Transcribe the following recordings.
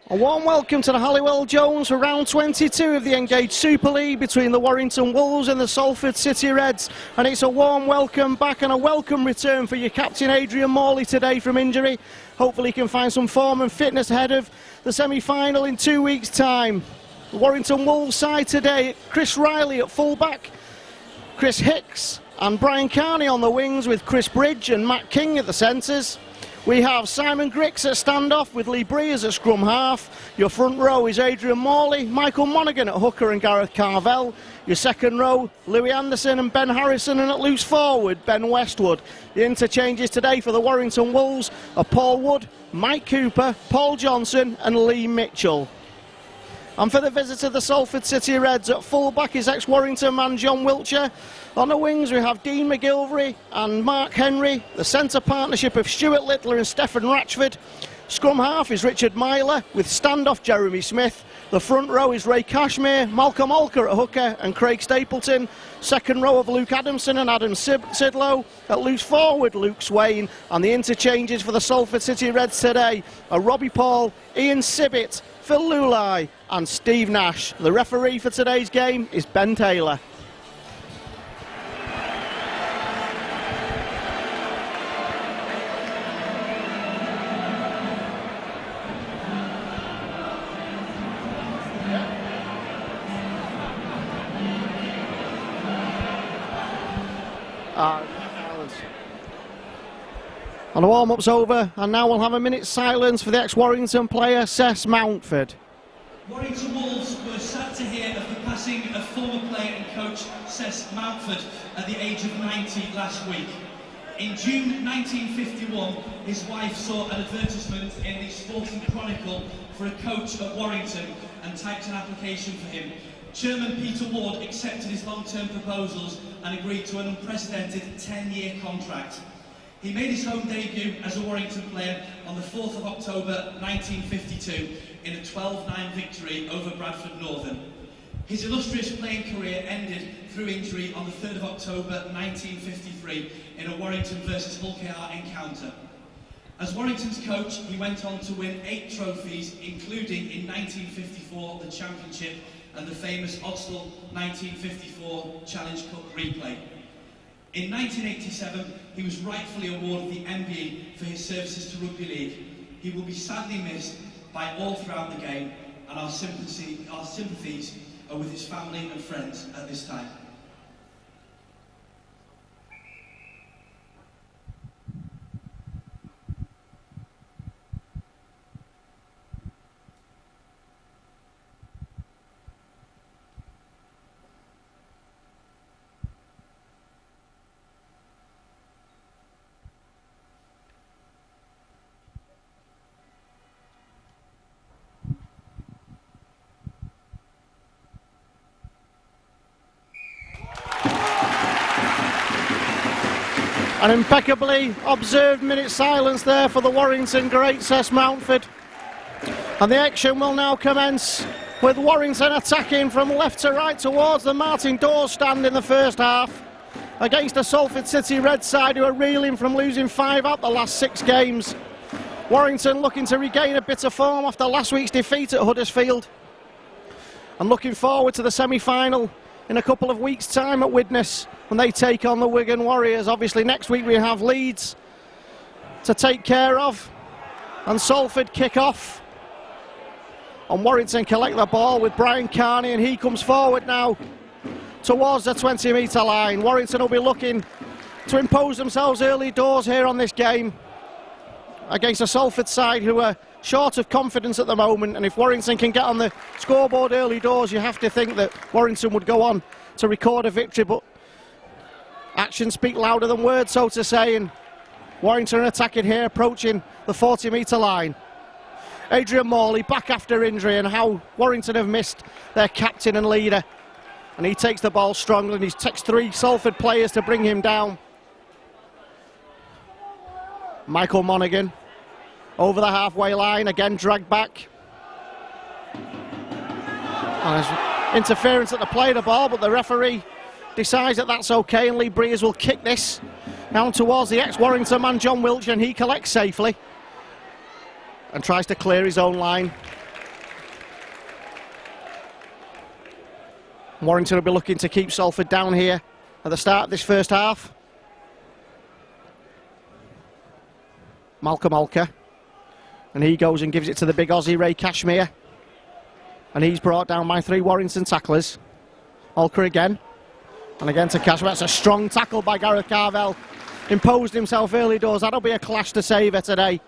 A warm welcome to the Halliwell Jones for round 22 of the Engage Super League between the Warrington Wolves and the Salford City Reds. And it's a warm welcome back and a welcome return for your captain Adrian Morley today from injury. Hopefully he can find some form and fitness ahead of the semi-final in 2 weeks' time. The Warrington Wolves side today, Chris Riley at full-back, Chris Hicks and Brian Carney on the wings with Chris Bridge and Matt King at the centres. We have Simon Grix at standoff with Lee Breers at scrum half. Your front row is Adrian Morley, Michael Monaghan at hooker and Gareth Carvell. Your second row, Louis Anderson and Ben Harrison, and at loose forward, Ben Westwood. The interchanges today for the Warrington Wolves are Paul Wood, Mike Cooper, Paul Johnson and Lee Mitchell. And for the visitor, the Salford City Reds, at full-back is ex-Warrington man John Wiltshire. On the wings we have Dean McGilvery and Mark Henry. The centre partnership of Stuart Littler and Stephen Ratchford. Scrum half is Richard Myler with standoff Jeremy Smith. The front row is Ray Cashmere, Malcolm Alker at hooker and Craig Stapleton. Second row of Luke Adamson and Adam Sidlow. At loose forward, Luke Swain. And the interchanges for the Salford City Reds today are Robbie Paul, Ian Sibbett, Phil Lulai and Steve Nash. The referee for today's game is Ben Taylor. And the warm-up's over, and now we'll have a minute's silence for the ex-Warrington player, Cess Mountford. Warrington Wolves were sad to hear of the passing of former player and coach Cess Mountford at the age of 90 last week. In June 1951, his wife saw an advertisement in the Sporting Chronicle for a coach at Warrington and typed an application for him. Chairman Peter Ward accepted his long-term proposals and agreed to an unprecedented 10-year contract. He made his home debut as a Warrington player on the 4th of October 1952 in a 12-9 victory over Bradford Northern. His illustrious playing career ended through injury on the 3rd of October 1953 in a Warrington versus Hull KR encounter. As Warrington's coach, he went on to win 8 trophies, including in 1954 the Championship and the famous Odsal 1954 Challenge Cup replay. In 1987, he was rightfully awarded the MBE for his services to rugby league. He will be sadly missed by all throughout the game, and our sympathies are with his family and friends at this time. An impeccably observed minute silence there for the Warrington great Cess Mountford. And the action will now commence with Warrington attacking from left to right towards the Martin Dawes stand in the first half against the Salford City Red side, who are reeling from losing 5 out the last 6 games. Warrington looking to regain a bit of form after last week's defeat at Huddersfield and looking forward to the semi-final in a couple of weeks' time at Widnes when they take on the Wigan Warriors. Obviously next week we have Leeds to take care of and Salford kick off, and Warrington collect the ball with Brian Carney, and he comes forward now towards the 20-metre line. Warrington will be looking to impose themselves early doors here on this game against a Salford side who are short of confidence at the moment, and if Warrington can get on the scoreboard early doors, you have to think that Warrington would go on to record a victory, but actions speak louder than words, so to say, and Warrington are attacking here, approaching the 40-metre line. Adrian Morley back after injury, and how Warrington have missed their captain and leader, and he takes the ball strongly, and he takes 3 Salford players to bring him down. Michael Monaghan over the halfway line, again dragged back. And there's interference at the play of the ball, but the referee decides that that's okay, and Lee Breers will kick this down towards the ex-Warrington man John Wiltshire, and he collects safely and tries to clear his own line. Warrington will be looking to keep Salford down here at the start of this first half. Malcolm Alker. And he goes and gives it to the big Aussie Ray Cashmere. And he's brought down by 3 Warrington tacklers. Alker again. And again to Cashmere. That's a strong tackle by Gareth Carvell. Imposed himself early doors. That'll be a clash to savour today.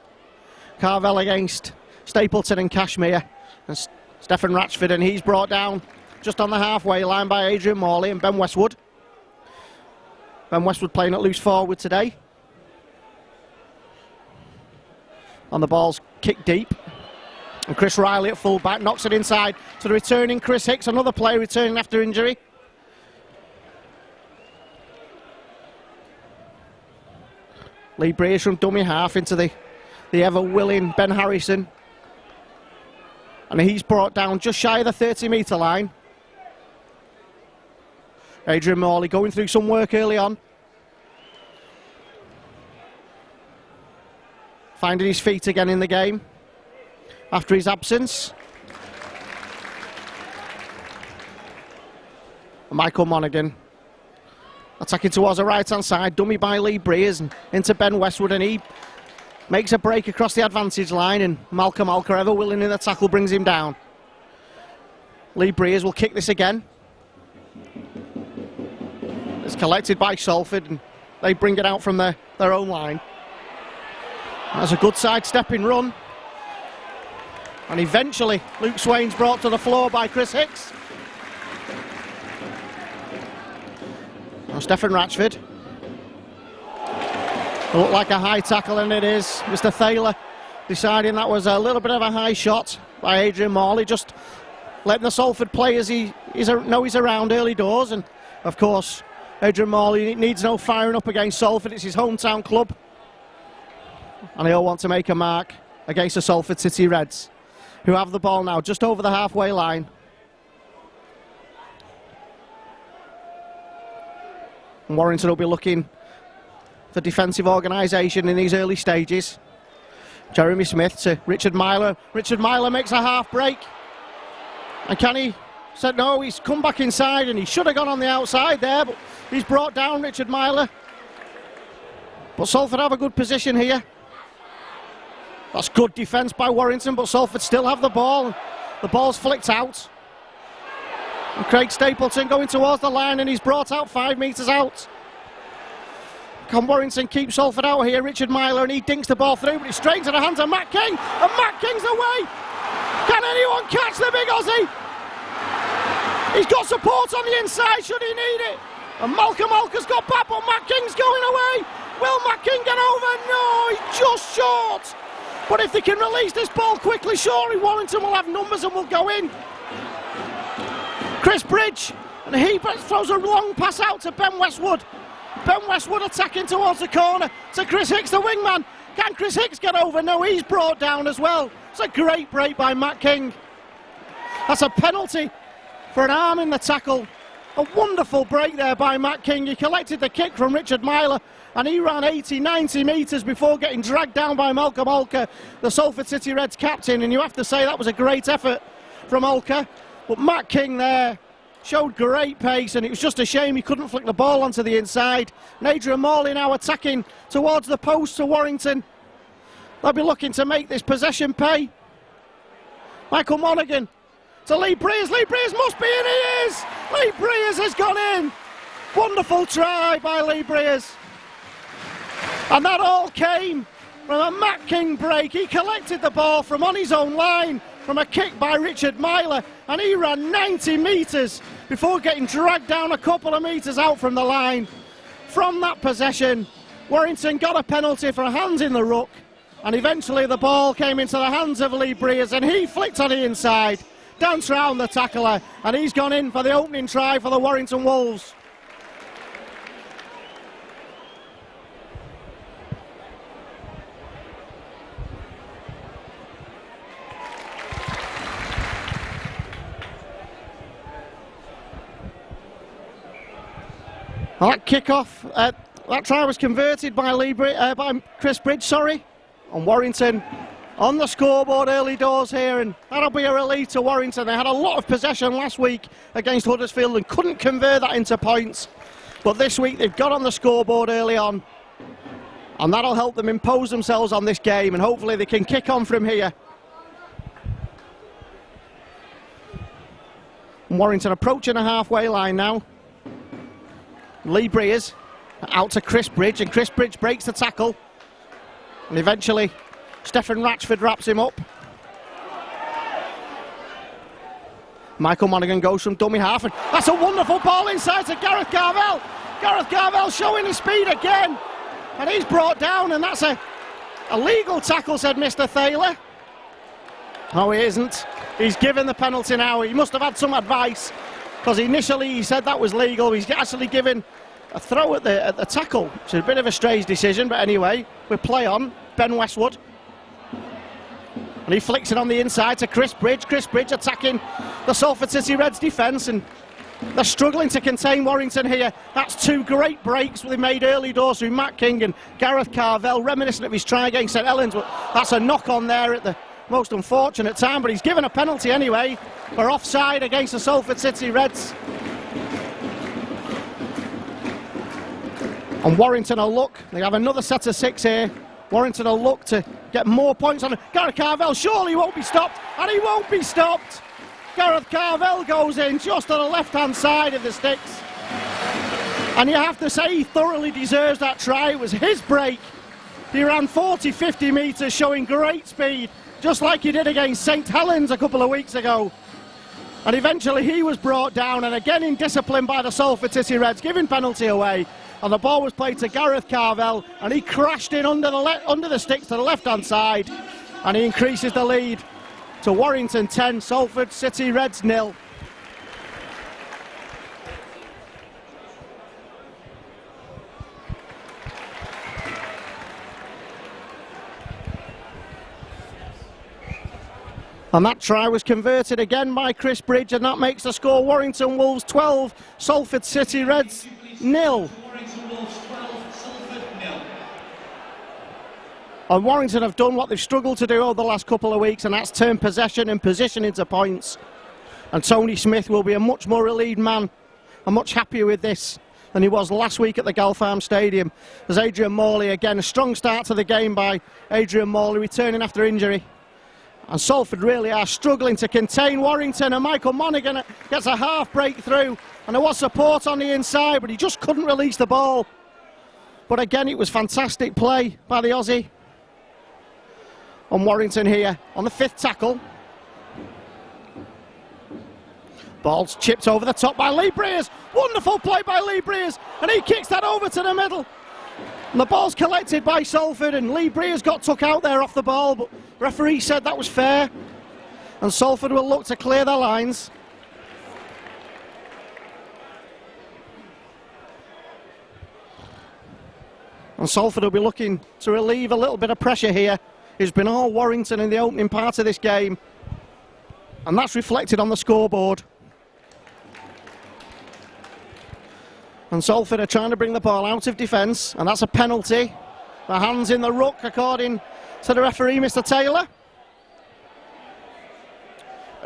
Carvell against Stapleton and Cashmere. And Stephen Ratchford, and he's brought down just on the halfway line by Adrian Morley and Ben Westwood. Ben Westwood playing at loose forward today. On the ball's kicked deep. And Chris Riley at full back knocks it inside to the returning Chris Hicks, another player returning after injury. Lee Breers from dummy half into the ever-willing Ben Harrison. And he's brought down just shy of the 30-metre line. Adrian Morley going through some work early on. Finding his feet again in the game after his absence. And Michael Monaghan attacking towards the right-hand side, dummy by Lee Breers and into Ben Westwood, and he makes a break across the advantage line, and Malcolm Alker, ever willing in the tackle, brings him down. Lee Breers will kick this again. It's collected by Salford, and they bring it out from their own line. That's a good sidestepping run. And eventually, Luke Swain's brought to the floor by Chris Hicks. Now Stephen Ratchford. It looked like a high tackle, and it is. Mr. Thaler deciding that was a little bit of a high shot by Adrian Morley, just letting the Salford players know he's around early doors. And of course, Adrian Morley needs no firing up against Salford. It's his hometown club, and they all want to make a mark against the Salford City Reds, who have the ball now just over the halfway line. And Warrington will be looking for defensive organisation in these early stages. Jeremy Smith to Richard Myler. Richard Myler makes a half break. And Kenny said no, he's come back inside, and he should have gone on the outside there, but he's brought down Richard Myler. But Salford have a good position here. That's good defence by Warrington, but Salford still have the ball. The ball's flicked out. And Craig Stapleton going towards the line, and he's brought out 5 metres out. Can Warrington keep Salford out here? Richard Myler, and he dinks the ball through, but it's straight into the hands of Matt King, and Matt King's away. Can anyone catch the big Aussie? He's got support on the inside should he need it. And Malcolm Alker's got back, but Matt King's going away. Will Matt King get over? No, he's just short. But if they can release this ball quickly, surely Warrington will have numbers and will go in. Chris Bridge, and he throws a long pass out to Ben Westwood. Ben Westwood attacking towards the corner to Chris Hicks, the wingman. Can Chris Hicks get over? No, he's brought down as well. It's a great break by Matt King. That's a penalty for an arm in the tackle. A wonderful break there by Matt King. He collected the kick from Richard Myler, and he ran 80, 90 metres before getting dragged down by Malcolm Alker, the Salford City Reds captain. And you have to say that was a great effort from Alker. But Matt King there showed great pace, and it was just a shame he couldn't flick the ball onto the inside. And Adrian Morley now attacking towards the post to Warrington. They'll be looking to make this possession pay. Michael Monaghan to Lee Breers. Lee Breers must be in, he is! Lee Breers has gone in. Wonderful try by Lee Breers. And that all came from a Matt King break. He collected the ball from on his own line from a kick by Richard Myler, and he ran 90 metres before getting dragged down a couple of metres out from the line. From that possession, Warrington got a penalty for hands in the ruck, and eventually the ball came into the hands of Lee Breers, and he flicked on the inside, danced round the tackler, and he's gone in for the opening try for the Warrington Wolves. Well, that kick-off, that try was converted by Chris Bridge, and Warrington on the scoreboard early doors here, and that'll be a relief to Warrington. They had a lot of possession last week against Huddersfield and couldn't convert that into points. But this week they've got on the scoreboard early on, and that'll help them impose themselves on this game, and hopefully they can kick on from here. And Warrington approaching the halfway line now. Lee Breers out to Chris Bridge, and Chris Bridge breaks the tackle, and eventually Stefan Ratchford wraps him up. Michael Monaghan goes from dummy half, and that's a wonderful ball inside to Gareth Carvell. Gareth Carvell showing his speed again, and he's brought down, and that's a legal tackle, said Mr. Thaler. No, he isn't. He's given the penalty now. He must have had some advice, because initially he said that was legal. He's actually given a throw at the tackle, which is a bit of a strange decision, but anyway, we play on. Ben Westwood. And he flicks it on the inside to Chris Bridge. Chris Bridge attacking the Salford City Reds defence, and they're struggling to contain Warrington here. That's two great breaks they made early doors through Matt King and Gareth Carvell, reminiscent of his try against St Helens. But that's a knock on there at the most unfortunate time, but he's given a penalty anyway for offside against the Salford City Reds. And Warrington will look, they have another set of 6 here. Warrington will look to get more points on it. Gareth Carvell surely won't be stopped, and he won't be stopped. Gareth Carvell goes in just on the left-hand side of the sticks. And you have to say he thoroughly deserves that try. It was his break. He ran 40-50 metres, showing great speed, just like he did against St Helens a couple of weeks ago. And eventually he was brought down, and again in discipline by the Salford City Reds, giving penalty away. And the ball was played to Gareth Carvell, and he crashed in under the sticks to the left-hand side, and he increases the lead to Warrington 10, Salford City Reds 0. And that try was converted again by Chris Bridge, and that makes the score Warrington Wolves 12, Salford City Reds 0. And Warrington have done what they've struggled to do over the last couple of weeks, and that's turn possession and position into points. And Tony Smith will be a much more relieved man and much happier with this than he was last week at the Galfarm Stadium. There's Adrian Morley again, a strong start to the game by Adrian Morley, returning after injury. And Salford really are struggling to contain Warrington, and Michael Monaghan gets a half breakthrough, and there was support on the inside, but he just couldn't release the ball. But again, it was fantastic play by the Aussie. On Warrington here on the 5th tackle. Ball's chipped over the top by Lee Breers. Wonderful play by Lee Breers, and he kicks that over to the middle. And the ball's collected by Salford, and Lee Breers got took out there off the ball, but referee said that was fair. And Salford will look to clear their lines. And Salford will be looking to relieve a little bit of pressure here. It's been all Warrington in the opening part of this game, and that's reflected on the scoreboard. And Salford are trying to bring the ball out of defence, and that's a penalty. The hands in the ruck, according to the referee, Mr. Taylor.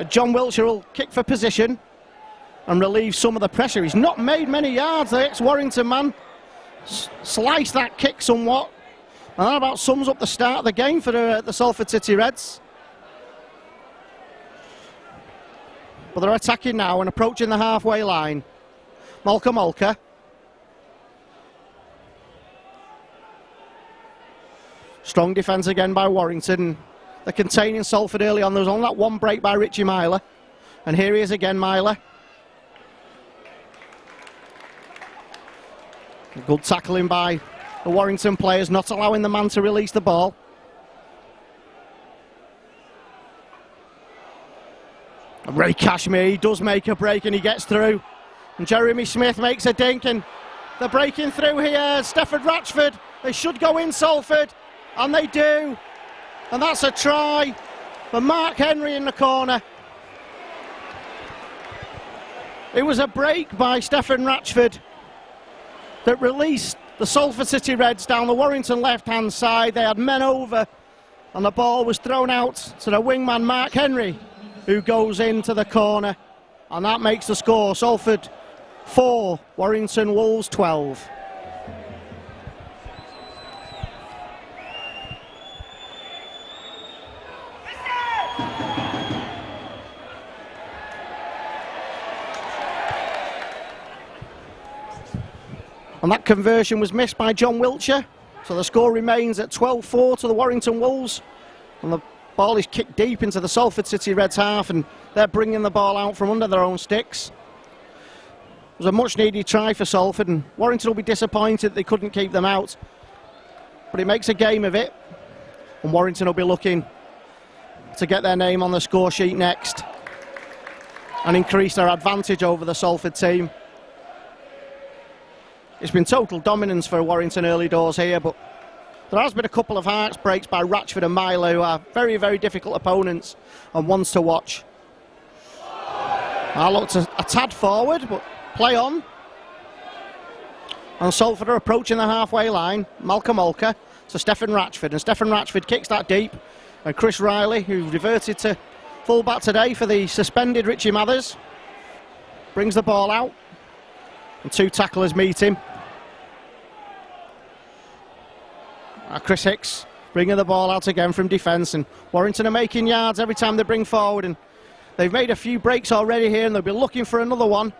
John Wiltshire will kick for position and relieve some of the pressure. He's not made many yards, the ex-Warrington man. Sliced that kick somewhat. And that about sums up the start of the game for the Salford City Reds. But they're attacking now and approaching the halfway line. Molka. Strong defence again by Warrington. They're containing Salford early on. There was only that one break by Richie Myler. And here he is again, Myler. Good tackling by the Warrington players, not allowing the man to release the ball. And Ray Cashmere, he does make a break and he gets through. And Jeremy Smith makes a dink, and they're breaking through here. Stefan Ratchford, they should go in, Salford, and they do. And that's a try for Mark Henry in the corner. It was a break by Stefan Ratchford that released the Salford City Reds down the Warrington left-hand side. They had men over, and the ball was thrown out to the wingman Mark Henry, who goes into the corner, and that makes the score Salford 4, Warrington Wolves 12. And that conversion was missed by John Wiltshire, so the score remains at 12-4 to the Warrington Wolves, and the ball is kicked deep into the Salford City Reds half, and they're bringing the ball out from under their own sticks. It was a much needed try for Salford, and Warrington will be disappointed they couldn't keep them out, but it makes a game of it, and Warrington will be looking to get their name on the score sheet next and increase their advantage over the Salford team. It's been total dominance for Warrington early doors here, but there has been a couple of hearts breaks by Ratchford and Milo, who are very, very difficult opponents and ones to watch. I looked a tad forward, but play on. And Salford are approaching the halfway line. Malcolm Olker to Stefan Ratchford, and Stefan Ratchford kicks that deep. And Chris Riley, who reverted to full-back today for the suspended Richie Mathers, brings the ball out. And two tacklers meet him. Chris Hicks bringing the ball out again from defence, and Warrington are making yards every time they bring forward, and they've made a few breaks already here, and they'll be looking for another one.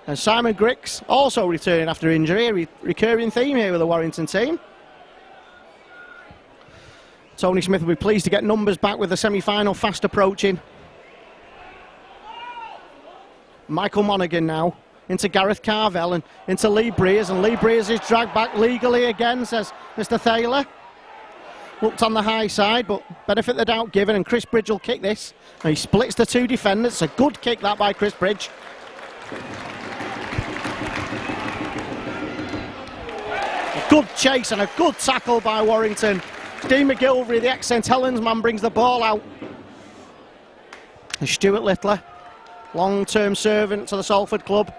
And Simon Griggs also returning after injury, a recurring theme here with the Warrington team. Tony Smith will be pleased to get numbers back with the semi-final fast approaching. Michael Monaghan now into Gareth Carvell and into Lee Breers, and Lee Breers is dragged back legally again, says Mr. Thaler. Looked on the high side, but benefit the doubt given, and Chris Bridge will kick this. And he splits the two defenders. It's a good kick that by Chris Bridge. A good chase and a good tackle by Warrington. Dean McGilvery, the ex-St Helens man, brings the ball out. And Stuart Littler, long-term servant to the Salford club.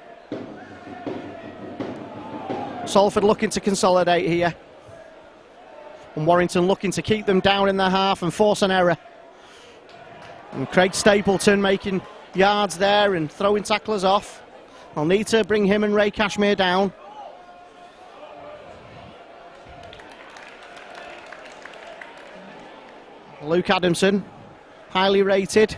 Salford looking to consolidate here, and Warrington looking to keep them down in their half and force an error. And Craig Stapleton making yards there and throwing tacklers off. They'll need to bring him and Ray Cashmere down. Luke Adamson, highly rated.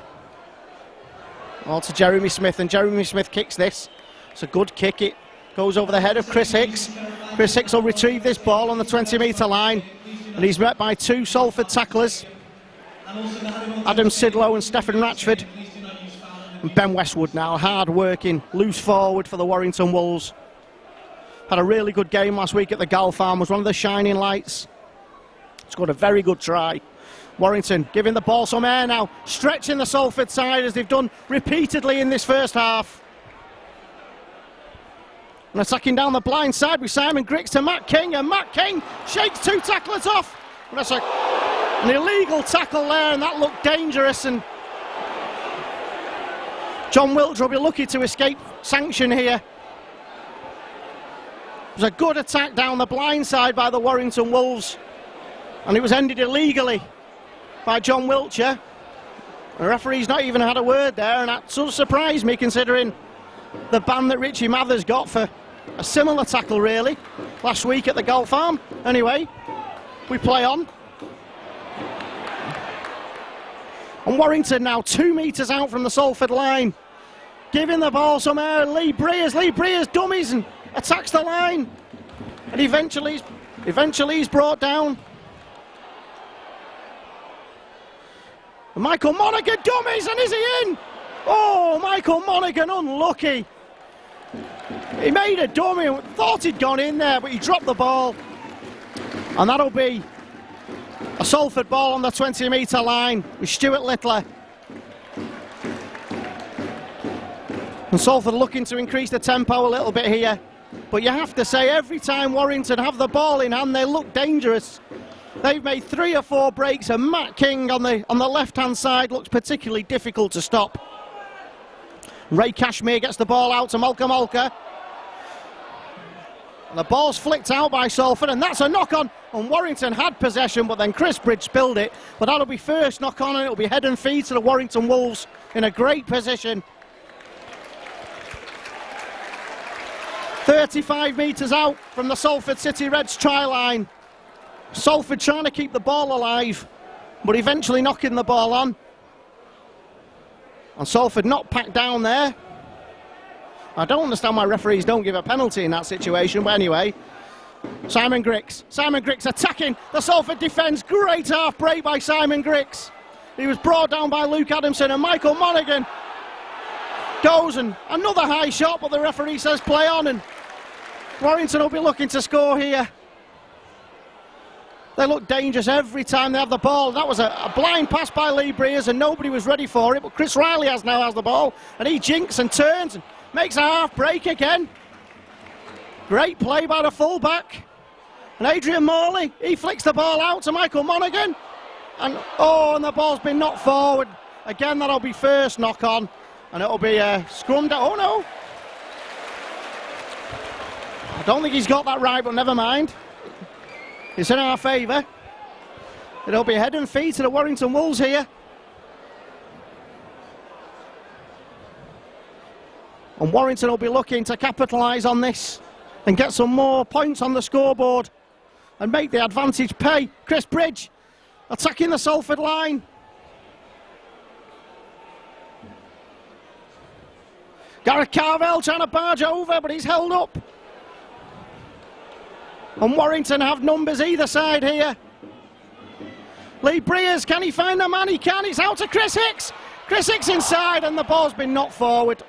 All to Jeremy Smith, and Jeremy Smith kicks this. It's a good kick. It goes over the head of Chris Hicks. Chris Hicks will retrieve this ball on the 20-metre line, and he's met by two Salford tacklers, Adam Sidlow and Stefan Ratchford. And Ben Westwood now, hard-working, loose forward for the Warrington Wolves. Had a really good game last week at the Gal Farm, was one of the shining lights. Scored a very good try. Warrington giving the ball some air now, stretching the Salford side as they've done repeatedly in this first half. And attacking down the blind side with Simon Griggs to Matt King, and Matt King shakes two tacklers off. And that's an illegal tackle there, and that looked dangerous, and John Wiltshire will be lucky to escape sanction here. It was a good attack down the blind side by the Warrington Wolves, and it was ended illegally by John Wiltshire. The referee's not even had a word there, and that sort of surprised me considering the ban that Richie Mathers got for a similar tackle really last week at the Golf Farm. Anyway, we play on. And Warrington now 2 metres out from the Salford line, giving the ball some air. Lee Breers dummies and attacks the line, and eventually he's brought down. And Michael Monaghan dummies, and is he in? Oh, Michael Monaghan unlucky. He made a dummy, thought he'd gone in there, but he dropped the ball. And that'll be a Salford ball on the 20-metre line with Stuart Littler. And Salford looking to increase the tempo a little bit here. But you have to say, every time Warrington have the ball in hand, they look dangerous. They've made 3 or 4 breaks, and Matt King on the left-hand side looks particularly difficult to stop. Ray Cashmere gets the ball out to Malcolm Olker. And the ball's flicked out by Salford, and that's a knock-on. And Warrington had possession, but then Chris Bridge spilled it. But that'll be first knock-on, and it'll be head and feet to the Warrington Wolves in a great position. 35 metres out from the Salford City Reds try line. Salford trying to keep the ball alive, but eventually knocking the ball on. And Salford not packed down there. I don't understand why referees don't give a penalty in that situation, but anyway. Simon Griggs attacking the Salford defence. Great half break by Simon Griggs. He was brought down by Luke Adamson, and Michael Monaghan goes, and another high shot, but the referee says play on, and Warrington will be looking to score here. They look dangerous every time they have the ball. That was a blind pass by Lee Breers, and nobody was ready for it, but Chris Riley now has the ball, and he jinks and turns and makes a half break again. Great play by the full-back. And Adrian Morley, he flicks the ball out to Michael Monaghan. And the ball's been knocked forward. Again, that'll be first knock-on. And it'll be scrummed out. Oh, no. I don't think he's got that right, but never mind. It's in our favour. It'll be head and feet to the Warrington Wolves here. And Warrington will be looking to capitalise on this and get some more points on the scoreboard and make the advantage pay. Chris Bridge attacking the Salford line. Gareth Carvell trying to barge over, but he's held up. And Warrington have numbers either side here. Lee Breers, can he find the man? He can. It's out to Chris Hicks. Chris Hicks inside, and the ball's been knocked forward.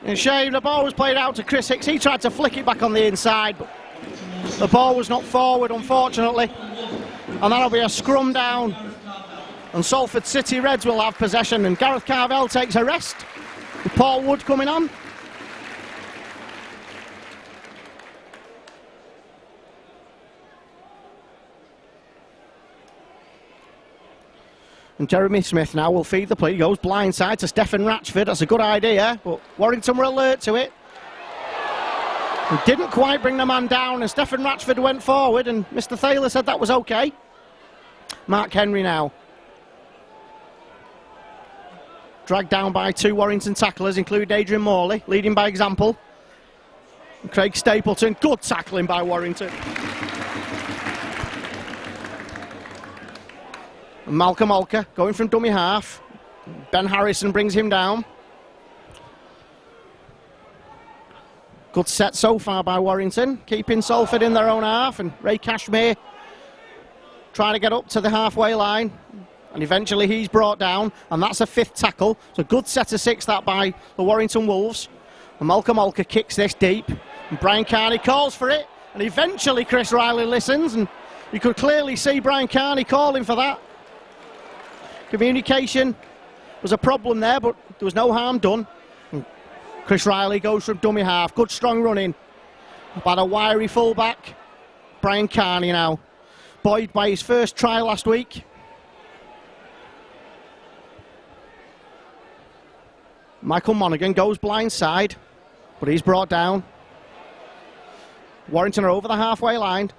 A shame, the ball was played out to Chris Hicks. He tried to flick it back on the inside, but the ball was knocked forward, unfortunately. And that'll be a scrum down. And Salford City Reds will have possession, and Gareth Carvell takes a rest, with Paul Wood coming on. And Jeremy Smith now will feed the play. He goes blindside to Stephen Ratchford. That's a good idea, but Warrington were alert to it. He didn't quite bring the man down, and Stephen Ratchford went forward, and Mr. Thaler said that was okay. Mark Henry now. Dragged down by two Warrington tacklers, including Adrian Morley, leading by example. And Craig Stapleton, good tackling by Warrington. And Malcolm Olker going from dummy half. Ben Harrison brings him down. Good set so far by Warrington, keeping Salford in their own half, and Ray Cashmere trying to get up to the halfway line, and eventually he's brought down, and that's a fifth tackle. It's a good set of six that by the Warrington Wolves. And Malcolm Olker kicks this deep, and Brian Carney calls for it, and eventually Chris Riley listens, and you could clearly see Brian Carney calling for that. Communication was a problem there, but there was no harm done. And Chris Riley goes from dummy half. Good strong running by the wiry fullback, Brian Carney now. Buoyed by his first try last week. Michael Monaghan goes blindside, but he's brought down. Warrington are over the halfway line.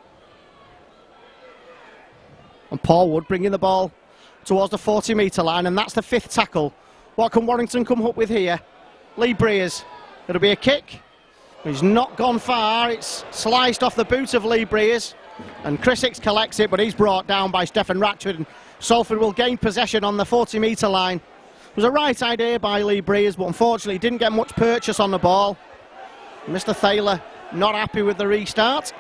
And Paul Wood bringing the ball towards the 40-metre line, and that's the fifth tackle. What can Warrington come up with here? Lee Breers. It'll be a kick. He's not gone far. It's sliced off the boot of Lee Breers, and Chris Hicks collects it, but he's brought down by Stephen Ratchford, and Salford will gain possession on the 40-metre line. It was a right idea by Lee Breers, but unfortunately didn't get much purchase on the ball. Mr. Thaler not happy with the restart,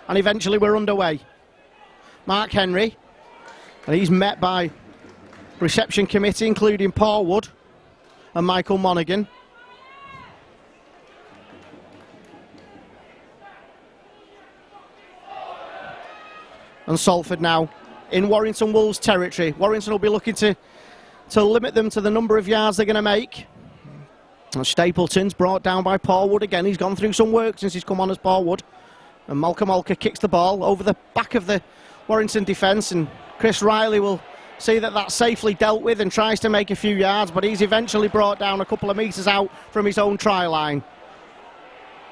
and eventually we're underway. Mark Henry, and he's met by reception committee, including Paul Wood and Michael Monaghan. And Salford now in Warrington Wolves territory. Warrington will be looking to limit them to the number of yards they're going to make. And Stapleton's brought down by Paul Wood again. He's gone through some work since he's come on as Paul Wood. And Malcolm Olker kicks the ball over the back of the Warrington defence, and Chris Riley will see that that's safely dealt with and tries to make a few yards, but he's eventually brought down a couple of metres out from his own try line.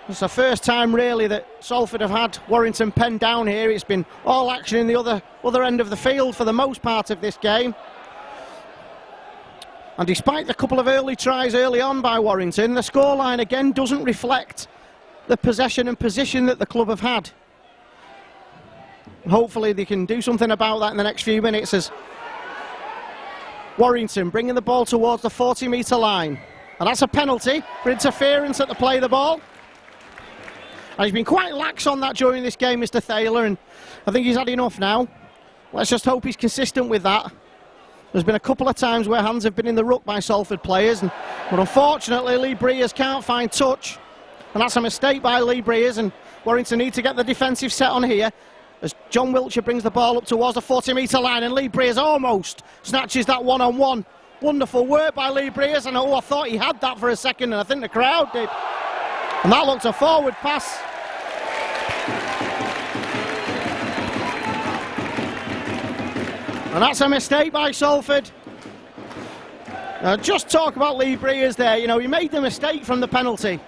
It's the first time really that Salford have had Warrington penned down here. It's been all action in the other end of the field for the most part of this game. And despite the couple of early tries early on by Warrington, the scoreline again doesn't reflect the possession and position that the club have had. Hopefully they can do something about that in the next few minutes as Warrington bringing the ball towards the 40-metre line. And that's a penalty for interference at the play of the ball. And he's been quite lax on that during this game, Mr. Thaler, and I think he's had enough now. Let's just hope he's consistent with that. There's been a couple of times where hands have been in the ruck by Salford players, but unfortunately Lee Breers can't find touch. And that's a mistake by Lee Breers, and Warrington need to get the defensive set on here as John Wiltshire brings the ball up towards the 40-metre line, and Lee Breers almost snatches that one-on-one. Wonderful work by Lee Breers, and I thought he had that for a second, and I think the crowd did. And that looked a forward pass. And that's a mistake by Salford. Just talk about Lee Breers there. You know, he made the mistake from the penalty,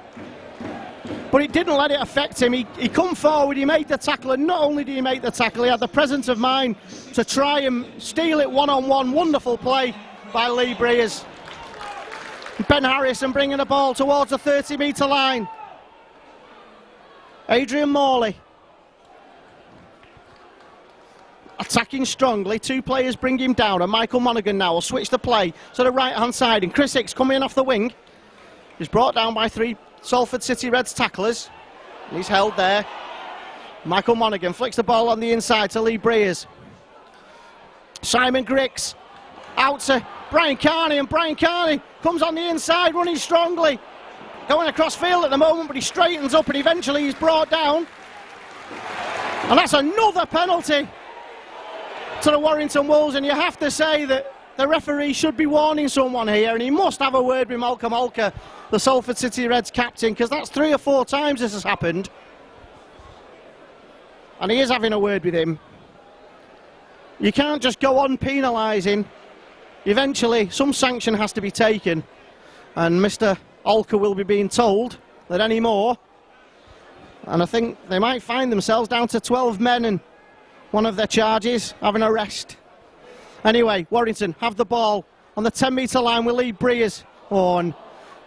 but it didn't let it affect him. He come forward, he made the tackle, and not only did he make the tackle, he had the presence of mind to try and steal it one-on-one. Wonderful play by Lee Breers. Ben Harrison bringing the ball towards the 30-metre line. Adrian Morley attacking strongly. Two players bring him down, and Michael Monaghan now will switch the play to the right-hand side, and Chris Hicks coming in off the wing. He's brought down by three Salford City Reds tacklers, and he's held there. Michael Monaghan flicks the ball on the inside to Lee Breers. Simon Griggs out to Brian Carney, and Brian Carney comes on the inside running strongly. Going across field at the moment, but he straightens up and eventually he's brought down. And that's another penalty to the Warrington Wolves, and you have to say that the referee should be warning someone here, and he must have a word with Malcolm Olker, the Salford City Reds captain, because that's 3 or 4 times this has happened. And he is having a word with him. You can't just go on penalising. Eventually some sanction has to be taken, and Mr. Olker will be being told that any more, and I think they might find themselves down to 12 men and one of their charges having a rest. Anyway, Warrington have the ball on the 10-metre line with Lee Breers. Oh, and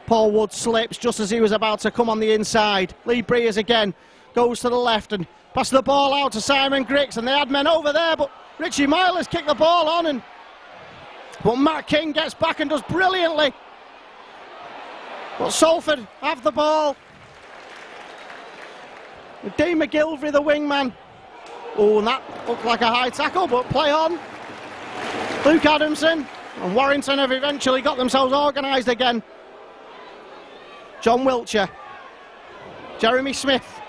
Paul Wood slips just as he was about to come on the inside. Lee Breers again goes to the left and passes the ball out to Simon Griggs, and they had men over there, but Richie Myler's kicked the ball on, but Matt King gets back and does brilliantly. But Salford have the ball. With Dean McGilvery, the wingman. Oh, and that looked like a high tackle, but play on. Luke Adamson and Warrington have eventually got themselves organised again. John Wiltshire, Jeremy Smith,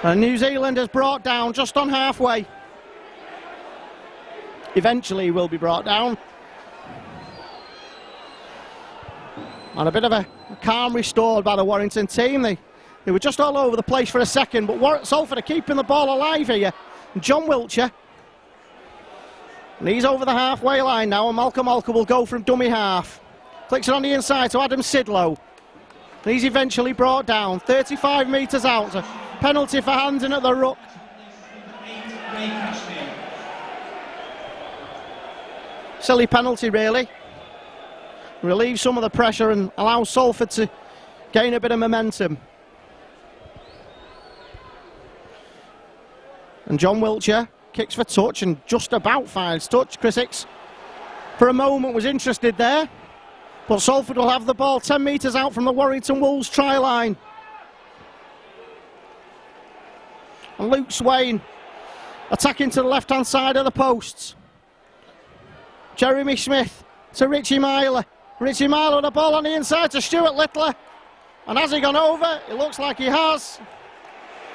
and New Zealand has brought down just on halfway. Eventually he will be brought down. And a bit of a calm restored by the Warrington team. They were just all over the place for a second, but Salford are keeping the ball alive here. And John Wiltshire, and he's over the halfway line now, and Malcolm Olker will go from dummy half. Flicks it on the inside to Adam Sidlow. And he's eventually brought down 35 metres out. So penalty for hands in at the ruck. Silly penalty really. Relieve some of the pressure and allow Salford to gain a bit of momentum. And John Wiltshire kicks for touch and just about finds touch. Chris Hicks for a moment was interested there, but Salford will have the ball 10 metres out from the Warrington Wolves try line. And Luke Swain attacking to the left hand side of the posts. Jeremy Smith to Richie Myler. Richie Myler with the ball on the inside to Stuart Littler. And has he gone over? It looks like he has.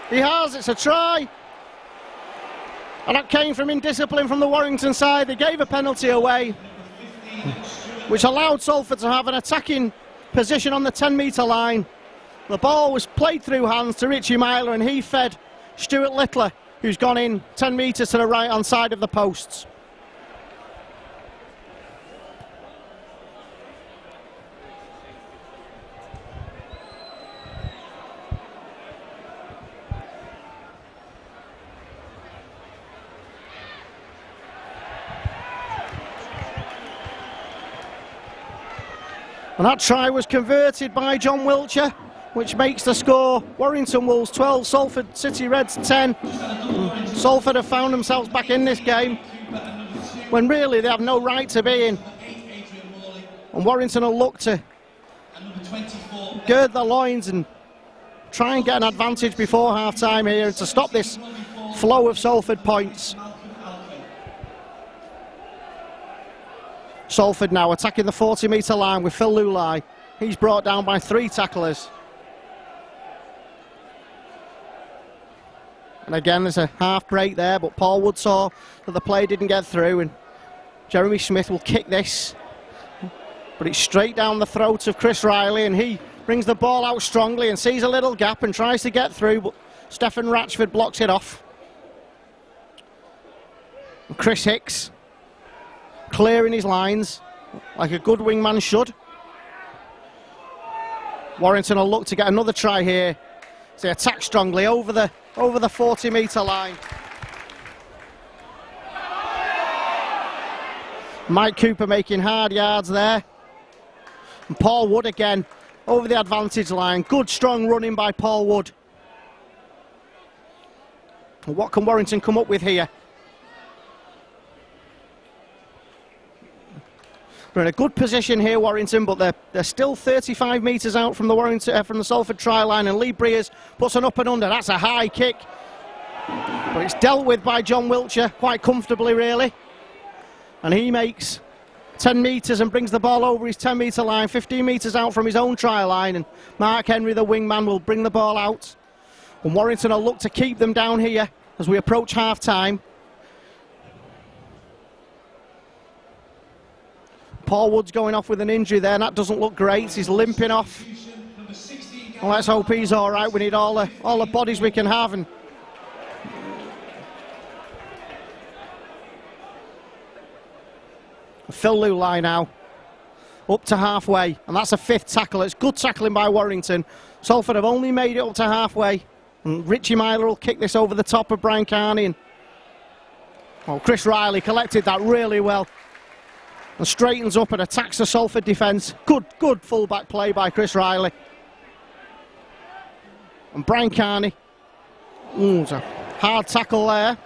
He has, it's a try. And that came from indiscipline from the Warrington side. They gave a penalty away, which allowed Salford to have an attacking position on the 10-metre line. The ball was played through hands to Richie Myler, and he fed Stuart Littler, who's gone in 10 metres to the right-hand side of the posts. And that try was converted by John Wiltshire, which makes the score Warrington Wolves 12, Salford City Reds 10. Salford have found themselves back in this game when really they have no right to be in. And Warrington will look to gird their loins and try and get an advantage before half-time here to stop this flow of Salford points. Salford now attacking the 40-metre line with Phil Lulai. He's brought down by 3 tacklers. And again, there's a half break there, but Paul Wood saw that the play didn't get through, and Jeremy Smith will kick this. But it's straight down the throat of Chris Riley, and he brings the ball out strongly and sees a little gap and tries to get through, but Stephen Ratchford blocks it off. And Chris Hicks clearing his lines like a good wingman should. Warrington will look to get another try here. They attack strongly over the 40-metre line. Mike Cooper making hard yards there. And Paul Wood again over the advantage line. Good strong running by Paul Wood. And what can Warrington come up with here? They're in a good position here, Warrington, but they're still 35 metres out from the Salford try line, and Lee Breers puts an up and under. That's a high kick, but it's dealt with by John Wiltshire quite comfortably, really. And he makes 10 metres and brings the ball over his 10-metre line, 15 metres out from his own try line, and Mark Henry, the wingman, will bring the ball out. And Warrington will look to keep them down here as we approach half-time. Paul Wood's going off with an injury there, and that doesn't look great. He's limping off. Well, let's hope he's all right. We need all the bodies we can have. And Phil Lulai now up to halfway, and that's a 5th tackle. It's good tackling by Warrington. Salford have only made it up to halfway, and Richie Myler will kick this over the top of Brian Carney. And Chris Riley collected that really well and straightens up and attacks the Salford defence. Good full-back play by Chris Riley. And Brian Carney, it's a hard tackle there.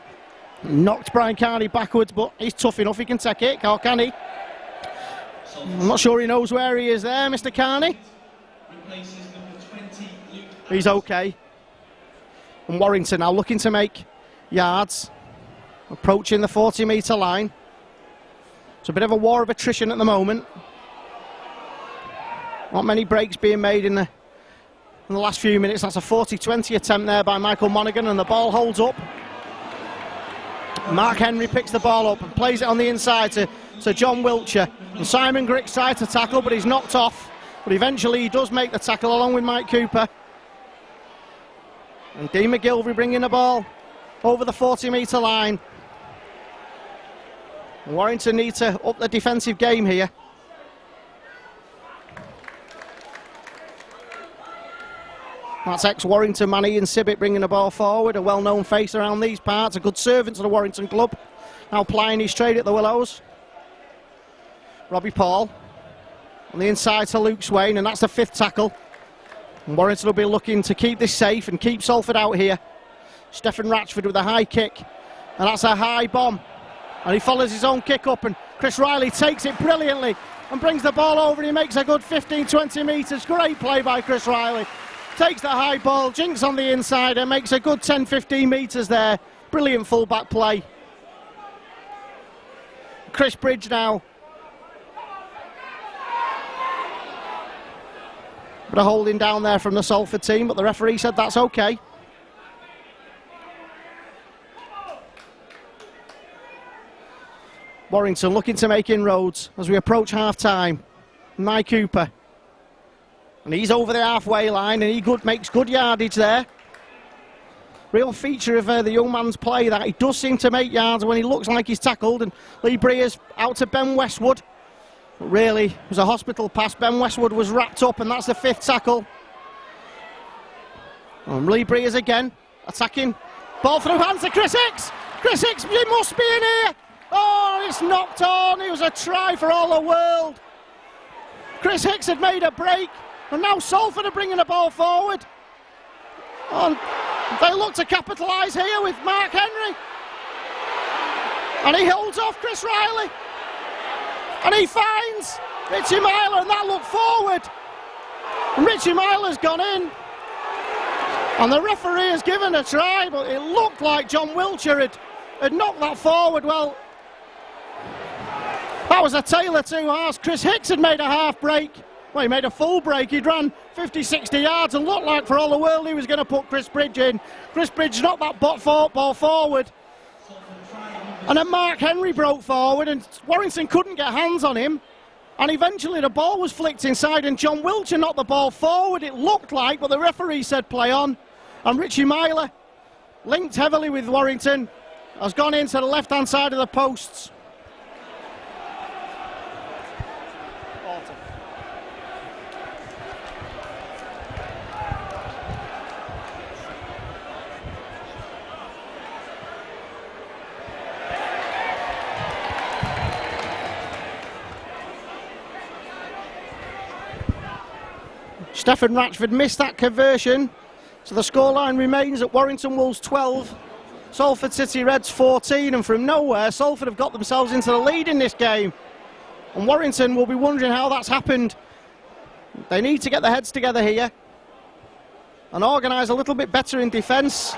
Knocked Brian Carney backwards, but he's tough enough, he can take it, or can he? I'm not sure he knows where he is there, Mr. Carney. He's okay. And Warrington now looking to make yards, approaching the 40-metre line. It's a bit of a war of attrition at the moment. Not many breaks being made in the last few minutes. That's a 40-20 attempt there by Michael Monaghan, and the ball holds up. Mark Henry picks the ball up and plays it on the inside to John Wiltshire. And Simon Griggs tried to tackle, but he's knocked off. But eventually he does make the tackle along with Mike Cooper. And Dean McGilvray bringing the ball over the 40-metre line. Warrington need to up the defensive game here. That's ex-Warrington man Ian Sibbett bringing the ball forward, a well-known face around these parts, a good servant to the Warrington club, now plying his trade at the Willows. Robbie Paul on the inside to Luke Swain, and that's the 5th tackle. And Warrington will be looking to keep this safe and keep Salford out here. Stephen Ratchford with a high kick, and that's a high bomb. And he follows his own kick up, and Chris Riley takes it brilliantly and brings the ball over, and he makes a good 15-20 metres. Great play by Chris Riley. Takes the high ball, jinks on the inside and makes a good 10-15 metres there. Brilliant full-back play. Chris Bridge now. Bit of holding down there from the Salford team, but the referee said that's okay. Warrington looking to make inroads as we approach half-time. Mike Cooper. And he's over the halfway line, and he makes good yardage there. Real feature of the young man's play, that he does seem to make yards when he looks like he's tackled. And Lee Breers out to Ben Westwood. But really, it was a hospital pass. Ben Westwood was wrapped up, and that's the 5th tackle. And Lee Breers again, attacking. Ball through hands to Chris Hicks. Chris Hicks, he must be in here. Oh, it's knocked on. It was a try for all the world. Chris Hicks had made a break, and now Salford are bringing the ball forward. And they look to capitalise here with Mark Henry. And he holds off Chris Riley. And he finds Richie Myler, and that looked forward. And Richie Myler's gone in. And the referee has given a try, but it looked like John Wiltshire had knocked that forward. Well, that was a tale of two halves. Chris Hicks had made a half break. Well, he made a full break. He'd ran 50, 60 yards and looked like for all the world he was going to put Chris Bridge in. Chris Bridge knocked that ball forward. And then Mark Henry broke forward and Warrington couldn't get hands on him. And eventually the ball was flicked inside and John Wiltshire knocked the ball forward, it looked like, but the referee said play on. And Richie Myler, linked heavily with Warrington, has gone into the left-hand side of the posts. Stephen Ratchford missed that conversion, so the scoreline remains at Warrington Wolves 12, Salford City Reds 14, and from nowhere Salford have got themselves into the lead in this game. And Warrington will be wondering how that's happened. They need to get their heads together here and organise a little bit better in defence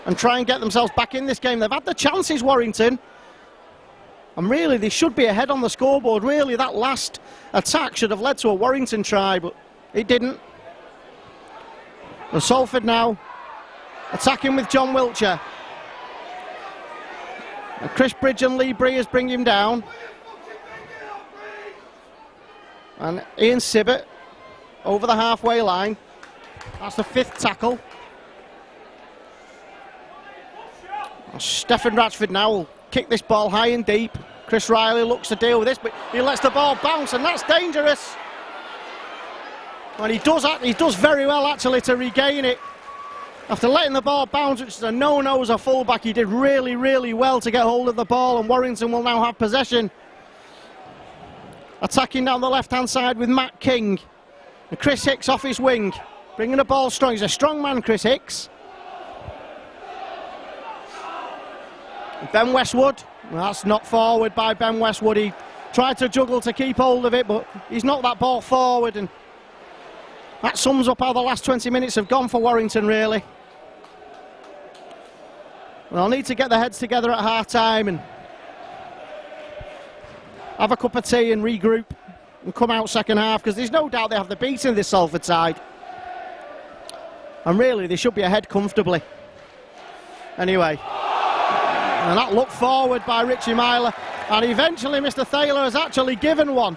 and try and get themselves back in this game. They've had the chances, Warrington, and really they should be ahead on the scoreboard. Really, that last attack should have led to a Warrington try, but it didn't. And Salford now attacking with John Wiltshire. And Chris Bridge and Lee Breers bring him down. And Ian Sibbett over the halfway line. That's the 5th tackle. And Stephen Ratchford now will kick this ball high and deep. Chris Riley looks to deal with this, but he lets the ball bounce, and that's dangerous. And he does very well actually to regain it. After letting the ball bounce, which is a no-no as a fullback, he did really, really well to get hold of the ball, and Warrington will now have possession. Attacking down the left-hand side with Matt King. And Chris Hicks off his wing, bringing the ball strong. He's a strong man, Chris Hicks. Ben Westwood, well, that's knocked forward by Ben Westwood. He tried to juggle to keep hold of it, but he's knocked that ball forward, and that sums up how the last 20 minutes have gone for Warrington, really. And they'll need to get their heads together at half-time and have a cup of tea and regroup and come out second half, because there's no doubt they have the beat in this Salford side. And really, they should be ahead comfortably. Anyway. And that looked forward by Richie Myler, and eventually Mr. Thaler has actually given one.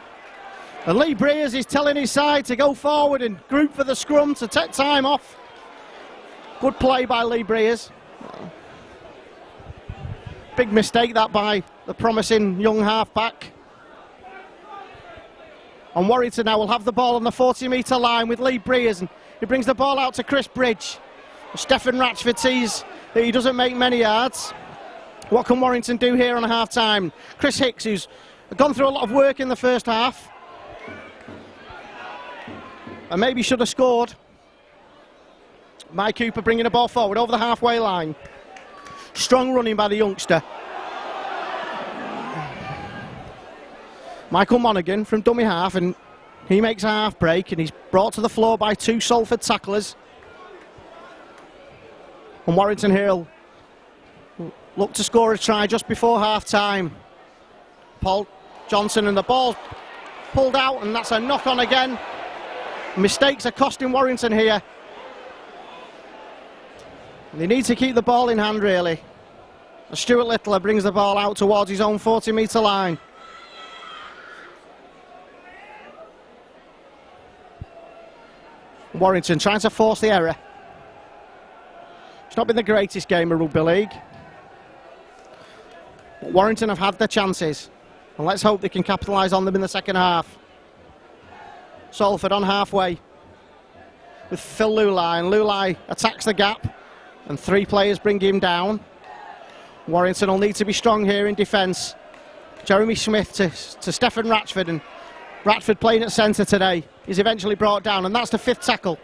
And Lee Breers is telling his side to go forward and group for the scrum to take time off. Good play by Lee Breers. Big mistake that by the promising young half-back. And Warrington now will have the ball on the 40-metre line with Lee Breers, and he brings the ball out to Chris Bridge. Stephen Ratchford sees that he doesn't make many yards. What can Warrington do here on half-time? Chris Hicks, who's gone through a lot of work in the first half and maybe should have scored. Mike Cooper bringing the ball forward over the halfway line. Strong running by the youngster. Michael Monaghan from dummy half, and he makes a half break, and he's brought to the floor by 2 Salford tacklers. And Warrington here will look to score a try just before half-time. Paul Johnson, and the ball pulled out, and that's a knock-on again. Mistakes are costing Warrington here. They need to keep the ball in hand, really. Stuart Littler brings the ball out towards his own 40-metre line. Warrington trying to force the error. It's not been the greatest game of rugby league. But Warrington have had their chances, and let's hope they can capitalise on them in the second half. Salford on halfway with Phil Lulai, and Lulai attacks the gap, and 3 players bring him down. Warrington will need to be strong here in defence. Jeremy Smith to Stephen Ratchford, and Ratford playing at centre today. He's eventually brought down, and that's the 5th tackle.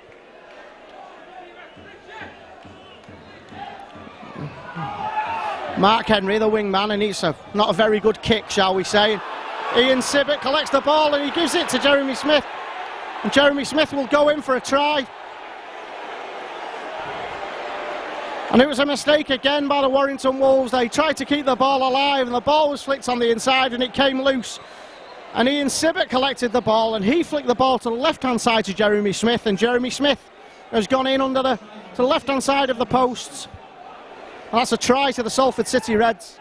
Mark Henry, the wingman, and it's not a very good kick, shall we say. Ian Sibbett collects the ball and he gives it to Jeremy Smith. And Jeremy Smith will go in for a try. And it was a mistake again by the Warrington Wolves. They tried to keep the ball alive and the ball was flicked on the inside and it came loose. And Ian Sibbett collected the ball and he flicked the ball to the left-hand side to Jeremy Smith. And Jeremy Smith has gone in under to the left-hand side of the posts. And that's a try to the Salford City Reds.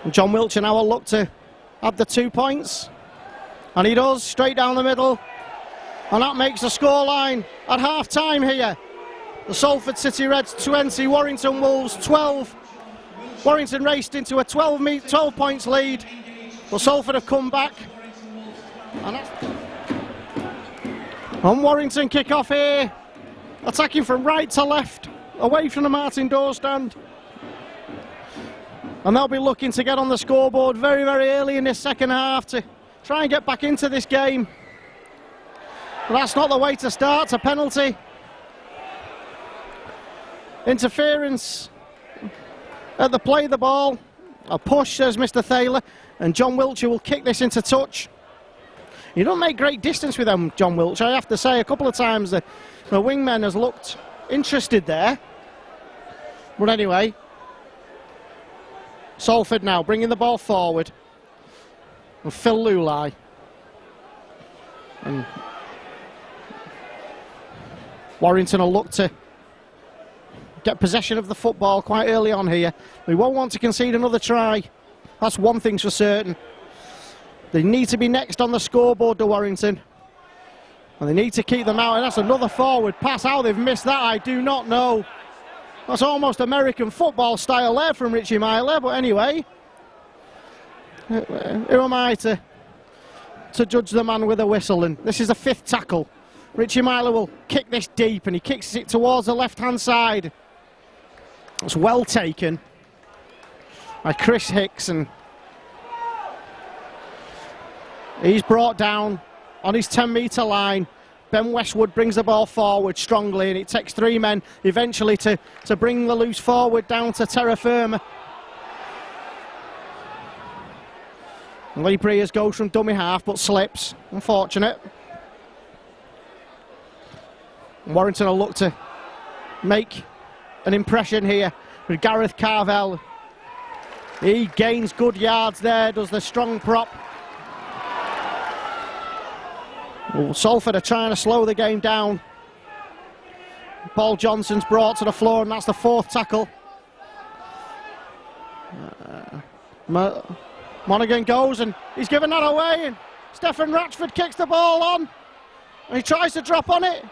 And John Wiltshire now will look to add the 2 points. And he does, straight down the middle. And that makes the scoreline at half-time here. The Salford City Reds 20, Warrington Wolves 12. Warrington raced into a 12 points lead. But Salford have come back. And Warrington kick off here. Attacking from right to left. Away from the Martin Door stand. And they'll be looking to get on the scoreboard very, very early in this second half to try and get back into this game. But that's not the way to start. It's a penalty. Interference at the play of the ball. A push, says Mr. Thaler. And John Wiltshire will kick this into touch. You don't make great distance with him, John Wiltshire. I have to say, a couple of times the wingman has looked interested there. But anyway, Salford now bringing the ball forward. And Phil Lulai. And Warrington will look to get possession of the football quite early on here. They won't want to concede another try. That's one thing's for certain. They need to be next on the scoreboard to Warrington. And they need to keep them out. And that's another forward pass. How they've missed that, I do not know. That's almost American football style there from Richie Myler. But anyway, who am I to judge the man with a whistle? And this is the 5th tackle. Richie Myler will kick this deep and he kicks it towards the left-hand side. It's well taken by Chris Hicks, and he's brought down on his 10-metre line. Ben Westwood brings the ball forward strongly, and it takes 3 men eventually to bring the loose forward down to terra firma. And Lee Breers goes from dummy half but slips. Unfortunate. And Warrington will look to make an impression here with Gareth Carvell. He gains good yards there, does the strong prop. Well, Salford are trying to slow the game down. Paul Johnson's brought to the floor, and that's the 4th tackle. Monaghan goes, and he's given that away, and Stefan Ratchford kicks the ball on, and he tries to drop on it.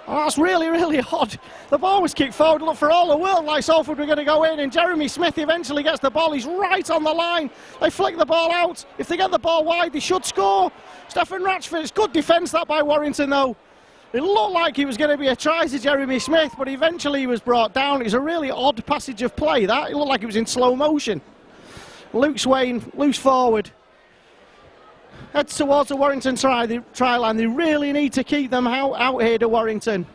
Oh, that's really, really odd. The ball was kicked forward. Look, for all the world like Salford were going to go in, and Jeremy Smith eventually gets the ball. He's right on the line. They flick the ball out. If they get the ball wide, they should score. Stefan Ratchford, it's good defence that by Warrington though. It looked like it was going to be a try to Jeremy Smith, but eventually he was brought down. It's a really odd passage of play that. It looked like it was in slow motion. Luke Swain, loose forward. Heads towards the Warrington try line. They really need to keep them out here to Warrington.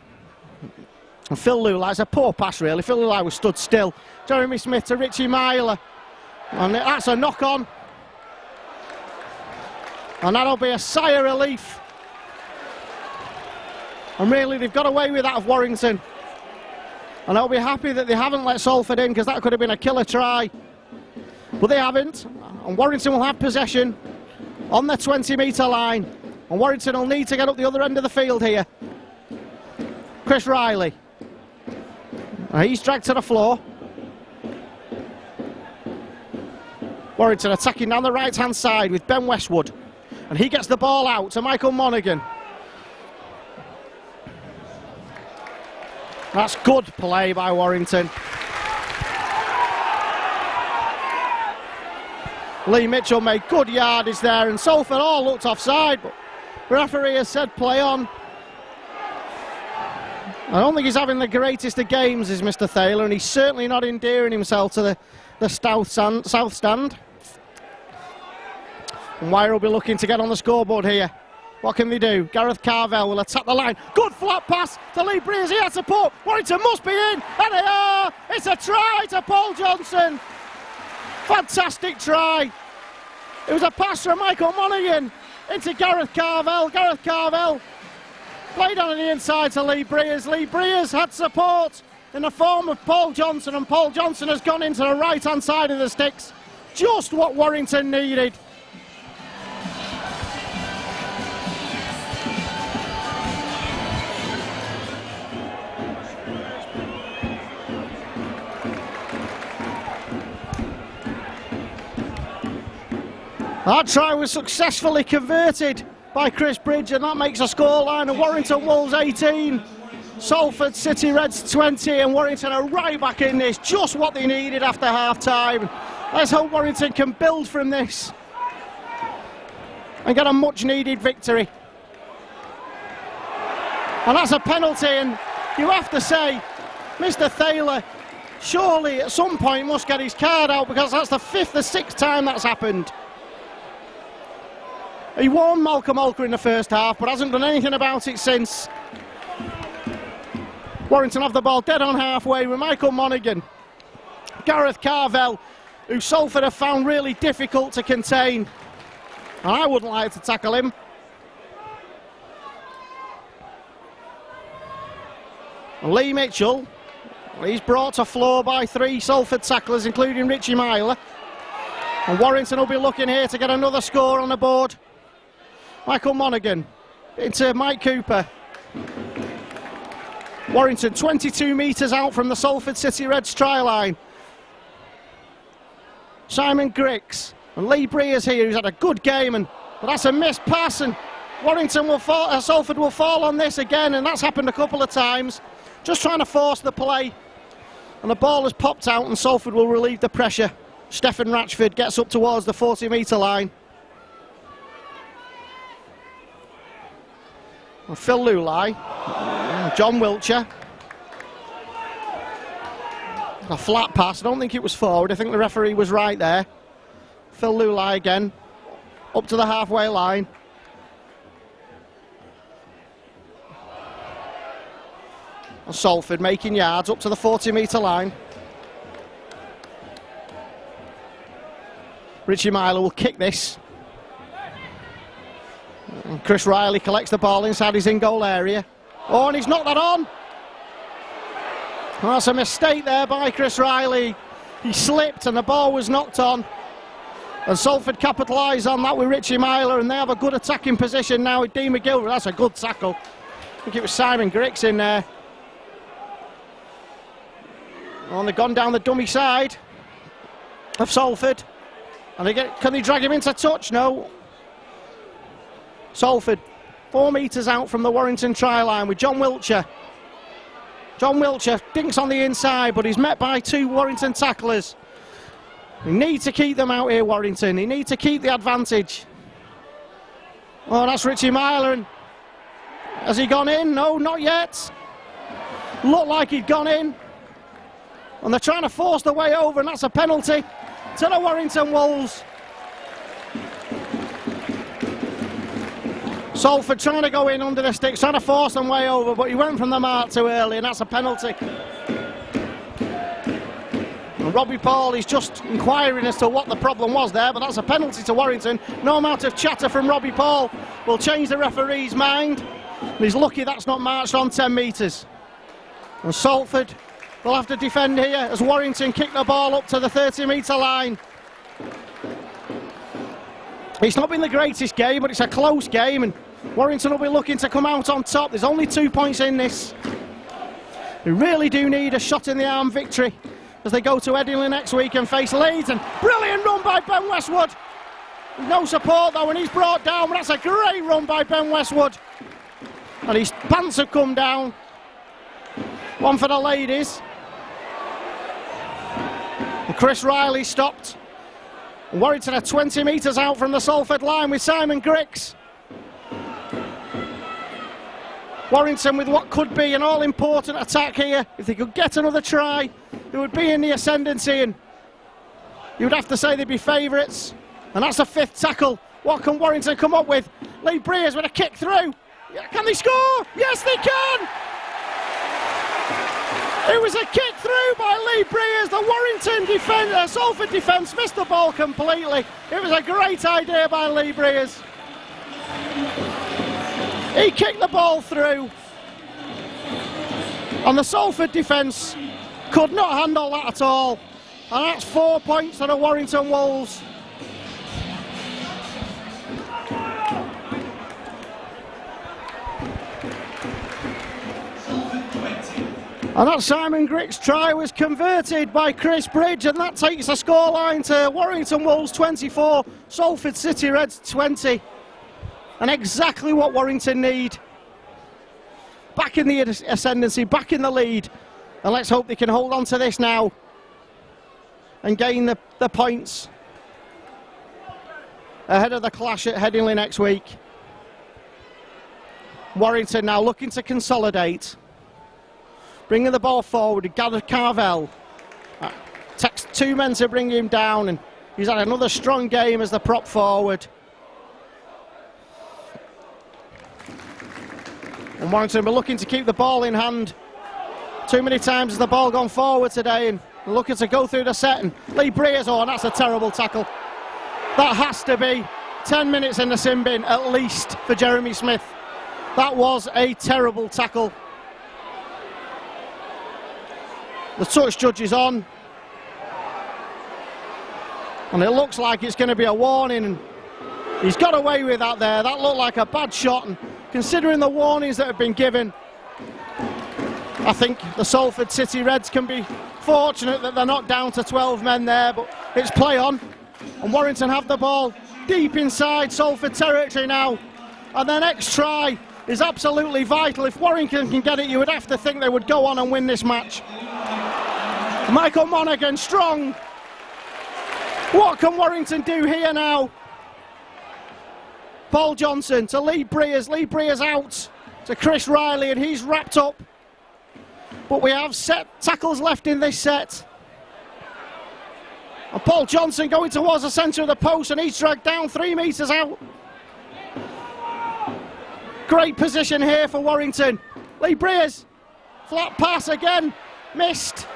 And Phil Lulai, it's a poor pass really. Phil Lulai was stood still. Jeremy Smith to Richie Myler. And that's a knock on. And that'll be a sigh of relief. And really they've got away with that of Warrington. And they'll be happy that they haven't let Salford in, because that could have been a killer try. But they haven't. And Warrington will have possession on the 20-metre line. And Warrington will need to get up the other end of the field here. Chris Riley. He's dragged to the floor. Warrington attacking down the right-hand side with Ben Westwood. And he gets the ball out to Michael Monaghan. That's good play by Warrington. Lee Mitchell made good yardage there, and Salford all looked offside, but the referee has said play on. I don't think he's having the greatest of games, is Mr. Thaler, and he's certainly not endearing himself to the south stand. And Wire will be looking to get on the scoreboard here. What can they do? Gareth Carvell will attack the line. Good flat pass to Lee Breers. He has support. Warrington must be in. And they are. It's a try to Paul Johnson. Fantastic try. It was a pass from Michael Monaghan into Gareth Carvell. Gareth Carvell played on the inside to Lee Breers. Lee Breers had support in the form of Paul Johnson, and Paul Johnson has gone into the right-hand side of the sticks. Just what Warrington needed. That try was successfully converted by Chris Bridge, and that makes a scoreline of Warrington Wolves 18, Salford City Reds 20, and Warrington are right back in this, just what they needed after half-time. Let's hope Warrington can build from this and get a much-needed victory. And that's a penalty, and you have to say, Mr. Thaler surely at some point must get his card out, because that's the 5th or 6th time that's happened. He warned Malcolm Olker in the first half, but hasn't done anything about it since. Warrington have the ball dead on halfway with Michael Monaghan. Gareth Carvell, who Salford have found really difficult to contain. And I wouldn't like to tackle him. And Lee Mitchell, he's brought to floor by 3 Salford tacklers, including Richie Myler. And Warrington will be looking here to get another score on the board. Michael Monaghan into Mike Cooper. Warrington 22 metres out from the Salford City Reds try line. Simon Griggs and Lee Breers here, who's had a good game, but that's a missed pass, and Warrington will fall, Salford will fall on this again, and that's happened a couple of times. Just trying to force the play, and the ball has popped out, and Salford will relieve the pressure. Stefan Ratchford gets up towards the 40-metre line. And Phil Lulai, John Wiltshire. A flat pass, I don't think it was forward, I think the referee was right there. Phil Lulai again, up to the halfway line. And Salford making yards up to the 40-metre line. Richie Myler will kick this. And Chris Riley collects the ball inside his in-goal area. Oh, and he's knocked that on. Well, that's a mistake there by Chris Riley. He slipped and the ball was knocked on. And Salford capitalise on that with Richie Myler, and they have a good attacking position now with Dean McGilvray. That's a good tackle. I think it was Simon Griggs in there. Oh, and they've gone down the dummy side of Salford. And can they drag him into touch? No. Salford 4 metres out from the Warrington try line with John Wiltshire. John Wiltshire dinks on the inside, but he's met by 2 Warrington tacklers. They need to keep them out here, Warrington. They need to keep the advantage. Oh, that's Richie Myler. And has he gone in? No, not yet. Looked like he'd gone in. And they're trying to force the way over, and that's a penalty to the Warrington Wolves. Salford trying to go in under the sticks, trying to force them way over, but he went from the mark too early, and that's a penalty. And Robbie Paul is just inquiring as to what the problem was there, but that's a penalty to Warrington. No amount of chatter from Robbie Paul will change the referee's mind. And he's lucky that's not marched on 10 metres. And Salford will have to defend here as Warrington kick the ball up to the 30-metre line. It's not been the greatest game, but it's a close game, and Warrington will be looking to come out on top. There's only 2 points in this. They really do need a shot-in-the-arm victory as they go to Edinburgh next week and face Leeds. And brilliant run by Ben Westwood. No support though, and he's brought down, but that's a great run by Ben Westwood. And his pants have come down. One for the ladies. And Chris Riley stopped. Warrington are 20 metres out from the Salford line with Simon Griggs. Warrington with what could be an all-important attack here. If they could get another try, they would be in the ascendancy, and you would have to say they'd be favourites. And that's a 5th tackle. What can Warrington come up with? Lee Breers with a kick through. Can they score? Yes, they can! It was a kick through by Lee Breers. The Warrington Salford defence missed the ball completely. It was a great idea by Lee Breers. He kicked the ball through, and the Salford defence could not handle that at all. And that's 4 points to the Warrington Wolves. And that Simon Grick's try was converted by Chris Bridge, and that takes the scoreline to Warrington Wolves 24, Salford City Reds 20. And exactly what Warrington need. Back in the ascendancy, back in the lead. And let's hope they can hold on to this now and gain the points ahead of the clash at Headingley next week. Warrington now looking to consolidate. Bringing the ball forward, gathered Carvel. Takes 2 men to bring him down, and he's had another strong game as the prop forward. And Warrington were looking to keep the ball in hand. Too many times has the ball gone forward today, and looking to go through the set. And Lee Breers, oh, and that's a terrible tackle. That has to be 10 minutes in the sin bin at least for Jeremy Smith. That was a terrible tackle. The touch judge is on, and it looks like it's going to be a warning, and he's got away with that there. That looked like a bad shot, and considering the warnings that have been given, I think the Salford City Reds can be fortunate that they're not down to 12 men there, but it's play on, and Warrington have the ball deep inside Salford territory now, and their next try is absolutely vital. If Warrington can get it, you would have to think they would go on and win this match. Michael Monaghan, strong. What can Warrington do here now? Paul Johnson to Lee Breers. Lee Breers out to Chris Riley, and he's wrapped up. But we have set tackles left in this set. And Paul Johnson going towards the centre of the post, and he's dragged down 3 metres out. Great position here for Warrington. Lee Breers, flat pass again, missed.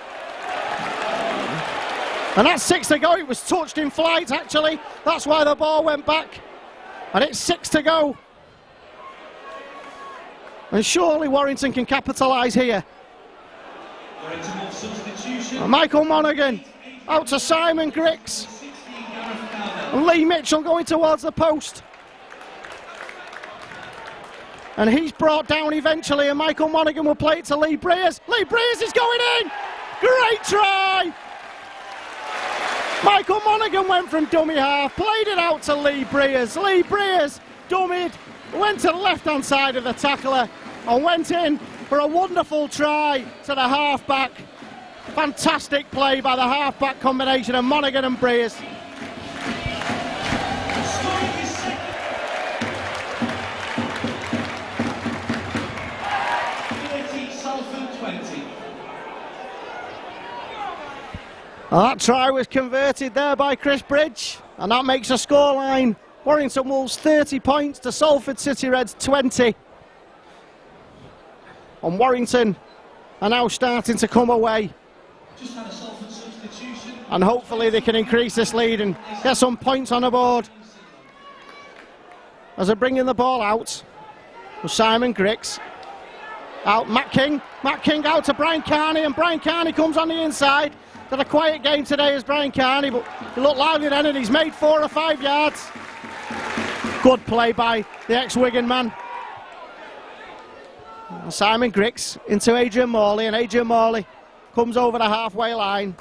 And that's 6 to go. It was touched in flight, actually. That's why the ball went back. And it's 6 to go. And surely Warrington can capitalise here. And Michael Monaghan out to Simon Griggs. And Lee Mitchell going towards the post. And he's brought down eventually, and Michael Monaghan will play it to Lee Breers. Lee Breers is going in! Great try! Michael Monaghan went from dummy half, played it out to Lee Breers. Lee Breers dummied, went to the left-hand side of the tackler and went in for a wonderful try to the half-back. Fantastic play by the half-back combination of Monaghan and Breers. And that try was converted there by Chris Bridge, and that makes a scoreline. Warrington Wolves 30 points to Salford City Reds 20. And Warrington are now starting to come away. Just had a Salford substitution. And hopefully they can increase this lead and get some points on the board. As they're bringing the ball out, with Simon Griggs. Out Matt King out to Brian Carney, and Brian Carney comes on the inside. Got a quiet game today as Brian Carney, but he looked lively then, and he's made 4 or 5 yards. Good play by the ex-Wigan man. And Simon Griggs into Adrian Morley, and Adrian Morley comes over the halfway line.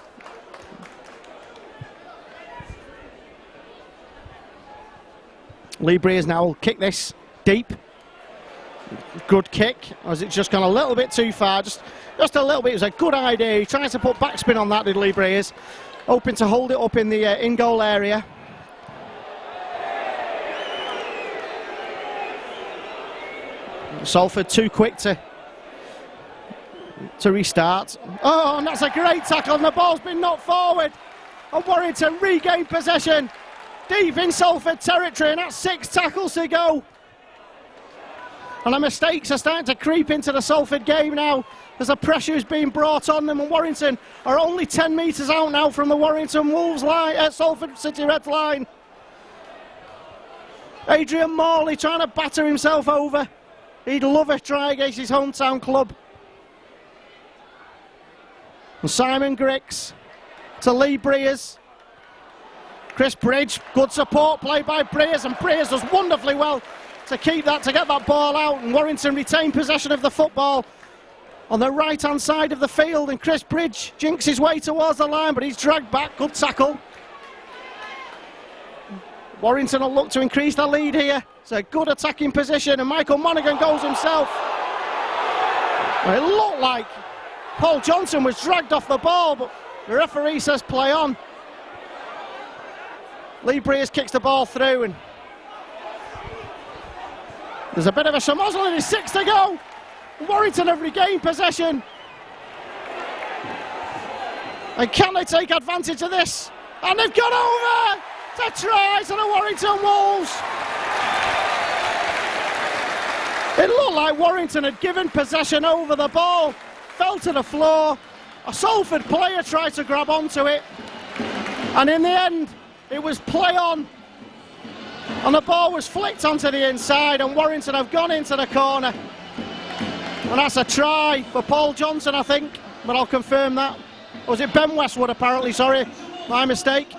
Lee Breers now will kick this deep. Good kick. Or has it just gone a little bit too far? Just a little bit. It was a good idea. He tries to put backspin on that, did Lee Breers. Hoping to hold it up in the in-goal area. Salford too quick to restart. Oh, and that's a great tackle, and the ball's been knocked forward. And Warrington regain possession deep in Salford territory, and that's 6 tackles to go. And the mistakes are starting to creep into the Salford game now as the pressure is being brought on them, and Warrington are only 10 metres out now from the Warrington Wolves line, Salford City Reds line. Adrian Morley trying to batter himself over. He'd love a try against his hometown club. And Simon Grix to Lee Breers. Chris Bridge, good support play by Breers, and Breers does wonderfully well to keep that, to get that ball out, and Warrington retain possession of the football on the right hand side of the field, and Chris Bridge jinks his way towards the line, but he's dragged back. Good tackle. Warrington will look to increase the lead here. It's a good attacking position, and Michael Monaghan goes himself. Well, it looked like Paul Johnson was dragged off the ball, but the referee says play on. Lee Breers kicks the ball through, and there's a bit of a schmozzle, and it's 6 to go. Warrington have regained possession. And can they take advantage of this? And they've got over to try to the Warrington Wolves. It looked like Warrington had given possession over. The ball fell to the floor. A Salford player tried to grab onto it, and in the end it was play on, and the ball was flicked onto the inside, and Warrington have gone into the corner. And that's a try for Paul Johnson, I think, but I'll confirm that. Or was it Ben Westwood, apparently? Sorry, my mistake.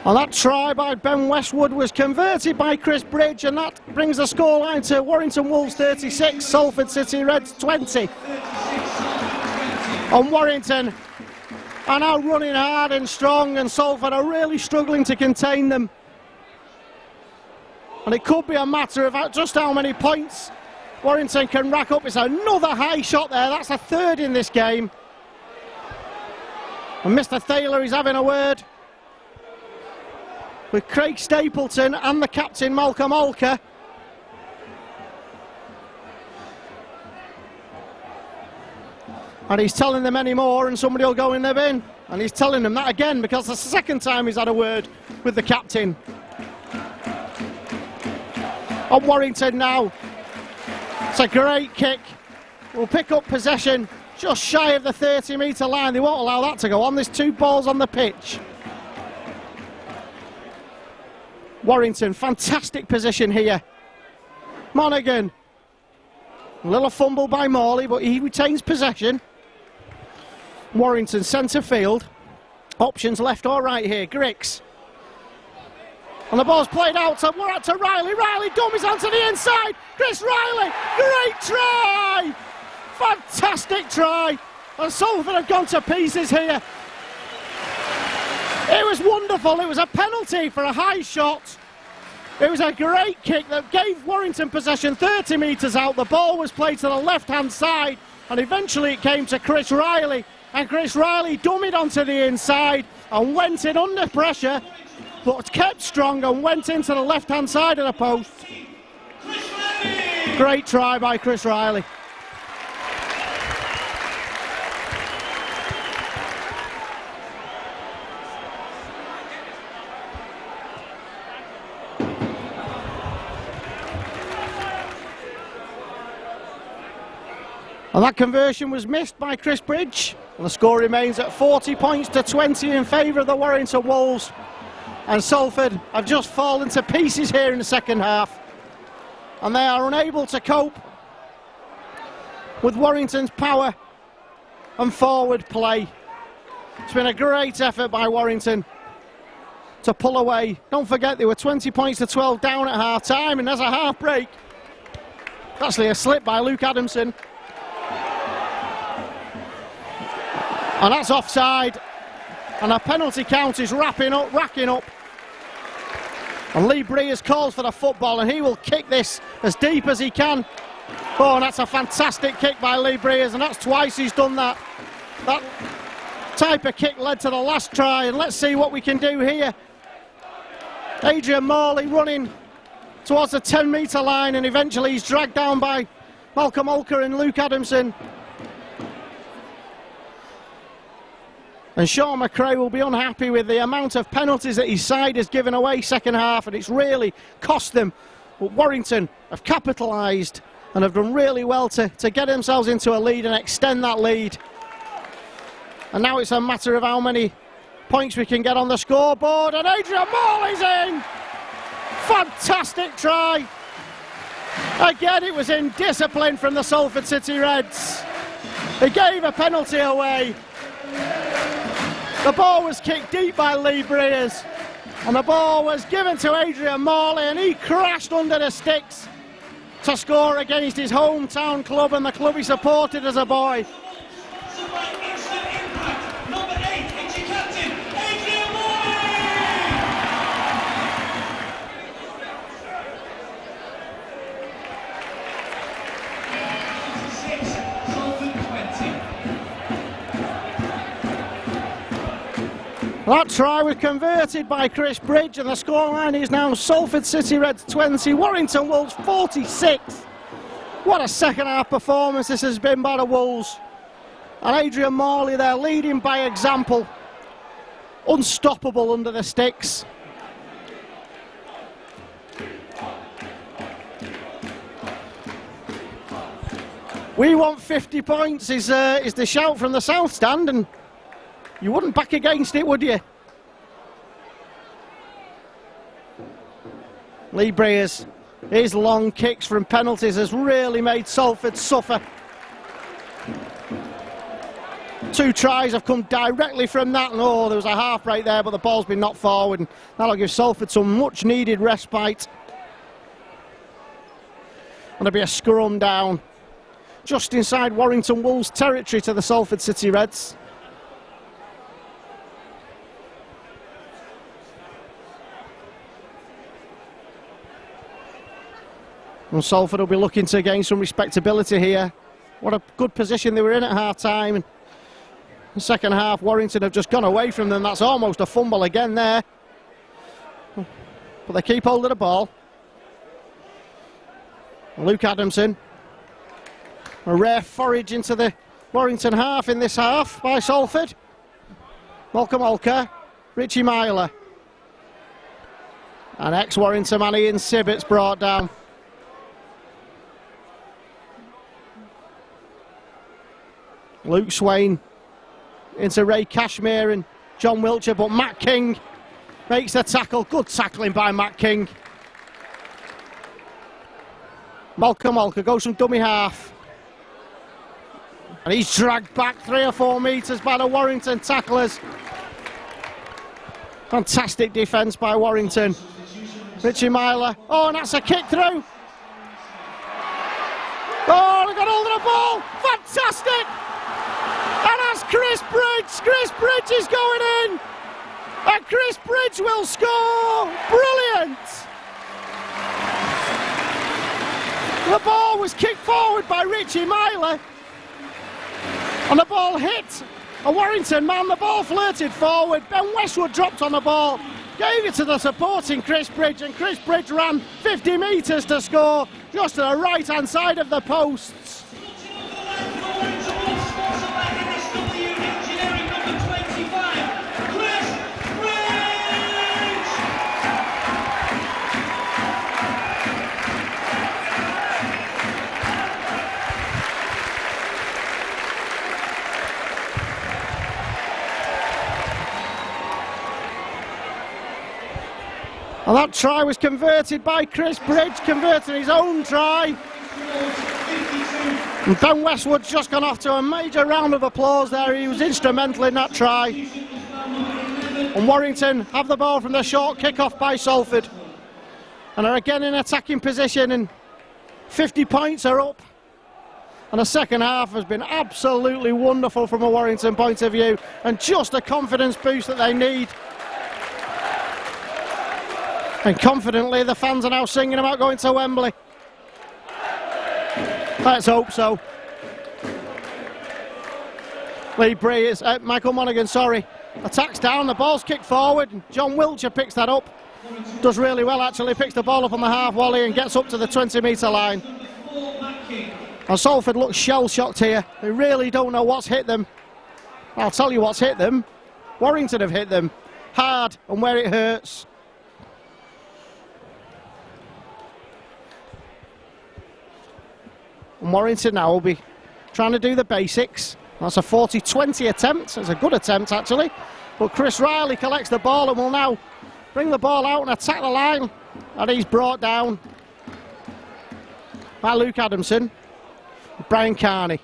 And that try by Ben Westwood was converted by Chris Bridge, and that brings the scoreline to Warrington Wolves 36, Salford City Reds 20. And Warrington are now running hard and strong, and Salford are really struggling to contain them. And it could be a matter of just how many points Warrington can rack up. It's another high shot there, that's a 3rd in this game. And Mr. Thaler is having a word with Craig Stapleton and the captain Malcolm Olker. And he's telling them any more and somebody will go in their bin. And he's telling them that again because it's the 2nd time he's had a word with the captain. On Warrington now. It's a great kick. We'll pick up possession just shy of the 30-metre line. They won't allow that to go on. There's 2 balls on the pitch. Warrington, fantastic position here. Monaghan, a little fumble by Morley, but he retains possession. Warrington centre field, options left or right here. Grix, and the ball's played out to Riley. Riley dummies onto the inside. Chris Riley, great try, fantastic try, and Salford have gone to pieces here. It was wonderful. It was a penalty for a high shot. It was a great kick that gave Warrington possession 30 metres out. The ball was played to the left-hand side, and eventually it came to Chris Riley. And Chris Riley dummied onto the inside and went in under pressure, but kept strong and went into the left-hand side of the post. Great try by Chris Riley. And that conversion was missed by Chris Bridge. And the score remains at 40 points to 20 in favour of the Warrington Wolves. And Salford have just fallen to pieces here in the second half. And they are unable to cope with Warrington's power and forward play. It's been a great effort by Warrington to pull away. Don't forget they were 20 points to 12 down at half time, and there's a half break. Actually a slip by Luke Adamson. And that's offside, and a penalty count is racking up. And Lee Breers calls for the football, and he will kick this as deep as he can Oh, and that's a fantastic kick by Lee Breers, and that's twice he's done that. That type of kick led to the last try, and let's see what we can do here. Adrian Morley running towards the 10-metre line, and eventually he's dragged down by Malcolm Olker and Luke Adamson. And Sean McRae will be unhappy with the amount of penalties that his side has given away second half, and it's really cost them. But Warrington have capitalised and have done really well to get themselves into a lead and extend that lead. And now it's a matter of how many points we can get on the scoreboard, and Adrian Morley's in! Fantastic try! Again, it was in discipline from the Salford City Reds. They gave a penalty away. The ball was kicked deep by Lee Breers, and the ball was given to Adrian Morley, and he crashed under the sticks to score against his hometown club and the club he supported as a boy. That try was converted by Chris Bridge, and the scoreline is now Salford City Reds 20, Warrington Wolves 46. What a second half performance this has been by the Wolves. And Adrian Morley there leading by example. Unstoppable under the sticks. We want 50 points is the shout from the south stand, and you wouldn't back against it, would you? Lee Breers, his long kicks from penalties has really made Salford suffer. 2 tries have come directly from that, and oh, there was a half break there, but the ball's been knocked forward, and that'll give Salford some much needed respite. And there'll be a scrum down just inside Warrington Wolves territory to the Salford City Reds. And Salford will be looking to gain some respectability here. What a good position they were in at half-time. The second half, Warrington have just gone away from them. That's almost a fumble again there. But they keep hold of the ball. Luke Adamson. A rare forage into the Warrington half in this half by Salford. Malcolm Olker, Richie Myler. And ex-Warrington man Ian Sibbitt's brought down. Luke Swain into Ray Cashmere and John Wiltshire, but Matt King makes the tackle. Good tackling by Matt King. Malcolm Olker goes from dummy half, and he's dragged back 3 or 4 metres by the Warrington tacklers. Fantastic defence by Warrington. Richie Myler, oh, and that's a kick through. Oh, they got hold of the ball, fantastic! And that's Chris Bridge. Chris Bridge is going in. And Chris Bridge will score. Brilliant. The ball was kicked forward by Richie Myler. And the ball hit a Warrington man. The ball flirted forward. Ben Westwood dropped on the ball. Gave it to the supporting Chris Bridge. And Chris Bridge ran 50 metres to score just to the right-hand side of the posts. And that try was converted by Chris Bridge, converting his own try. And Ben Westwood's just gone off to a major round of applause there. He was instrumental in that try. And Warrington have the ball from the short kick-off by Salford. And are again in attacking position, and 50 points are up. And the second half has been absolutely wonderful from a Warrington point of view, and just a confidence boost that they need. And confidently the fans are now singing about going to Wembley. Let's hope so. Lee Breers, Michael Monaghan, sorry. Attacks down, the ball's kicked forward. John Wiltshire picks that up. Does really well, actually. Picks the ball up on the half volley and gets up to the 20-metre line. And Salford looks shell-shocked here. They really don't know what's hit them. I'll tell you what's hit them. Warrington have hit them hard and where it hurts. And Warrington now will be trying to do the basics. That's a 40-20 attempt. It's a good attempt, actually. But Chris Riley collects the ball and will now bring the ball out and attack the line. And he's brought down by Luke Adamson. Brian Carney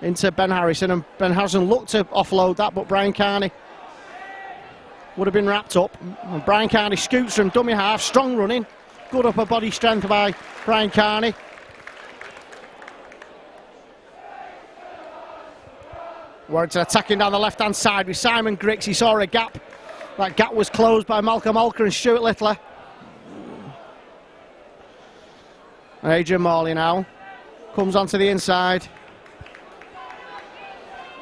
into Ben Harrison. And Ben Harrison looked to offload that, but Brian Carney would have been wrapped up. And Brian Carney scoots from dummy half. Strong running. Good upper body strength by Brian Carney. Warrington attacking down the left-hand side with Simon Griggs. He saw a gap. That gap was closed by Malcolm Alker and Stuart Littler. And Adrian Morley now comes onto the inside.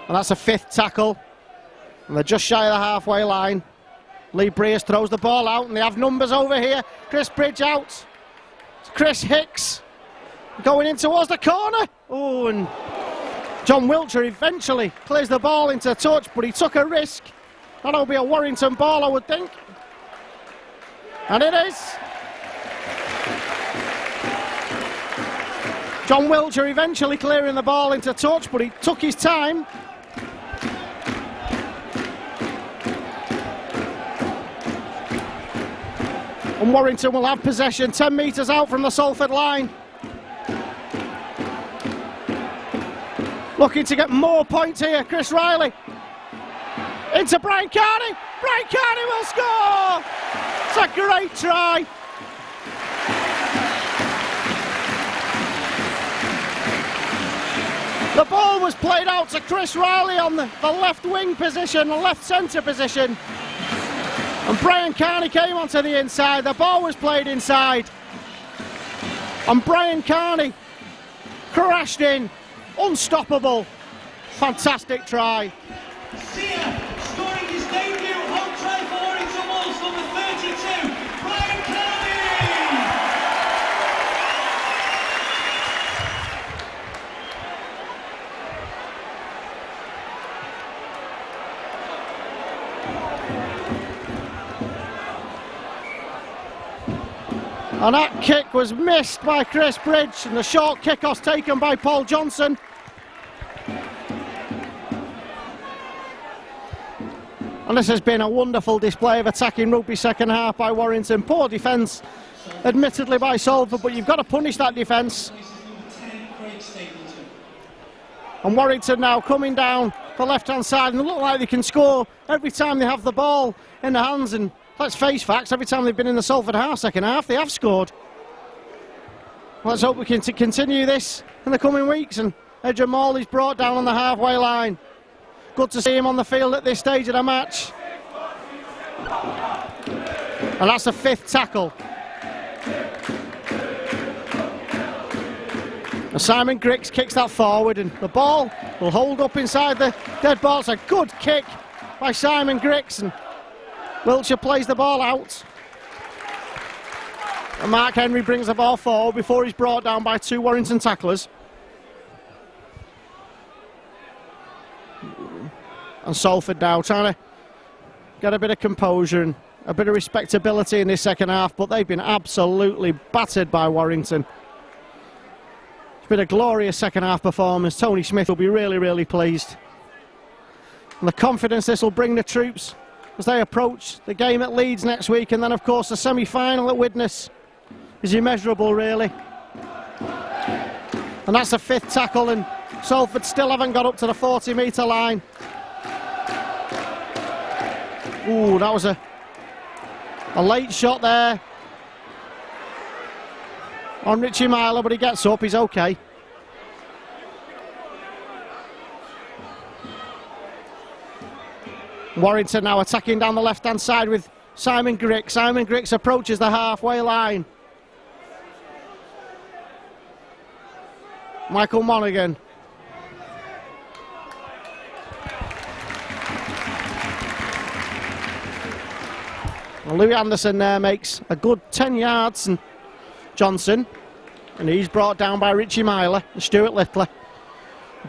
And that's a 5th tackle. And they're just shy of the halfway line. Lee Breers throws the ball out and they have numbers over here. Chris Bridge out. Chris Hicks going in towards the corner. Oh, and John Wiltshire eventually clears the ball into touch, but he took a risk. That'll be a Warrington ball, I would think. And it is. John Wiltshire eventually clearing the ball into touch, but he took his time. And Warrington will have possession 10 metres out from the Salford line. Looking to get more points here, Chris Riley. Into Brian Carney. Brian Carney will score! It's a great try. The ball was played out to Chris Riley on the left wing position, the left centre position. And Brian Carney came onto the inside. The ball was played inside. And Brian Carney crashed in. Unstoppable. Fantastic try. Sia scoring his debut home try for Warrington Wolves, number 32, Brian Carney. And that kick was missed by Chris Bridge, and the short kick-off taken by Paul Johnson. And this has been a wonderful display of attacking rugby second half by Warrington. Poor defence, admittedly, by Salford, but you've got to punish that defence. And Warrington now coming down the left-hand side, and they look like they can score every time they have the ball in their hands. And let's face facts, every time they've been in the Salford half, second half, they have scored. Let's hope we can continue this in the coming weeks. And Adrian Morley's brought down on the halfway line. Good to see him on the field at this stage of the match. And that's a 5th tackle. And Simon Griggs kicks that forward, and the ball will hold up inside the dead ball. It's a good kick by Simon Griggs, and Wiltshire plays the ball out. And Mark Henry brings the ball forward before he's brought down by 2 Warrington tacklers. And Salford now trying to get a bit of composure and a bit of respectability in this second half, but they've been absolutely battered by Warrington. It's been a glorious second half performance. Tony Smith will be really, really pleased. And the confidence this will bring the troops as they approach the game at Leeds next week, and then of course the semi-final at Widnes is immeasurable, really. And that's a 5th tackle, and Salford still haven't got up to the 40-metre line. Ooh, that was a late shot there on Richie Myler, but he gets up, he's okay. Warrington now attacking down the left-hand side with Simon Griggs. Simon Griggs approaches the halfway line. Michael Monaghan. Well, Louis Anderson there makes a good 10 yards, and Johnson, and he's brought down by Richie Myler and Stuart Little.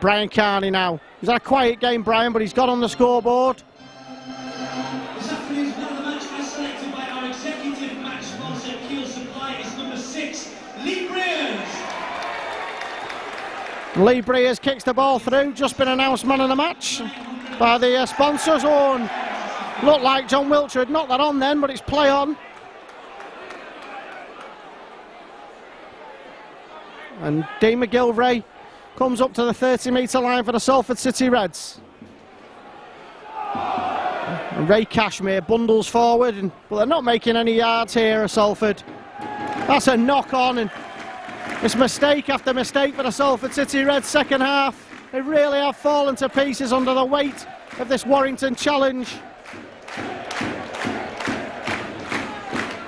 Brian Carney now. He's had a quiet game, Brian, but he's got on the scoreboard. This afternoon's man of the match, as selected by our executive match sponsor, Keel Supply, is number 6, Lee Breers. Lee Breers kicks the ball through, just been announced man of the match by the sponsors. And looked like John Wiltshire had knocked that on then, but it's play on. And Dean McGilvray comes up to the 30-metre line for the Salford City Reds. And Ray Cashmere bundles forward, but they're not making any yards here at Salford. That's a knock on, and it's mistake after mistake for the Salford City Reds second half. They really have fallen to pieces under the weight of this Warrington challenge.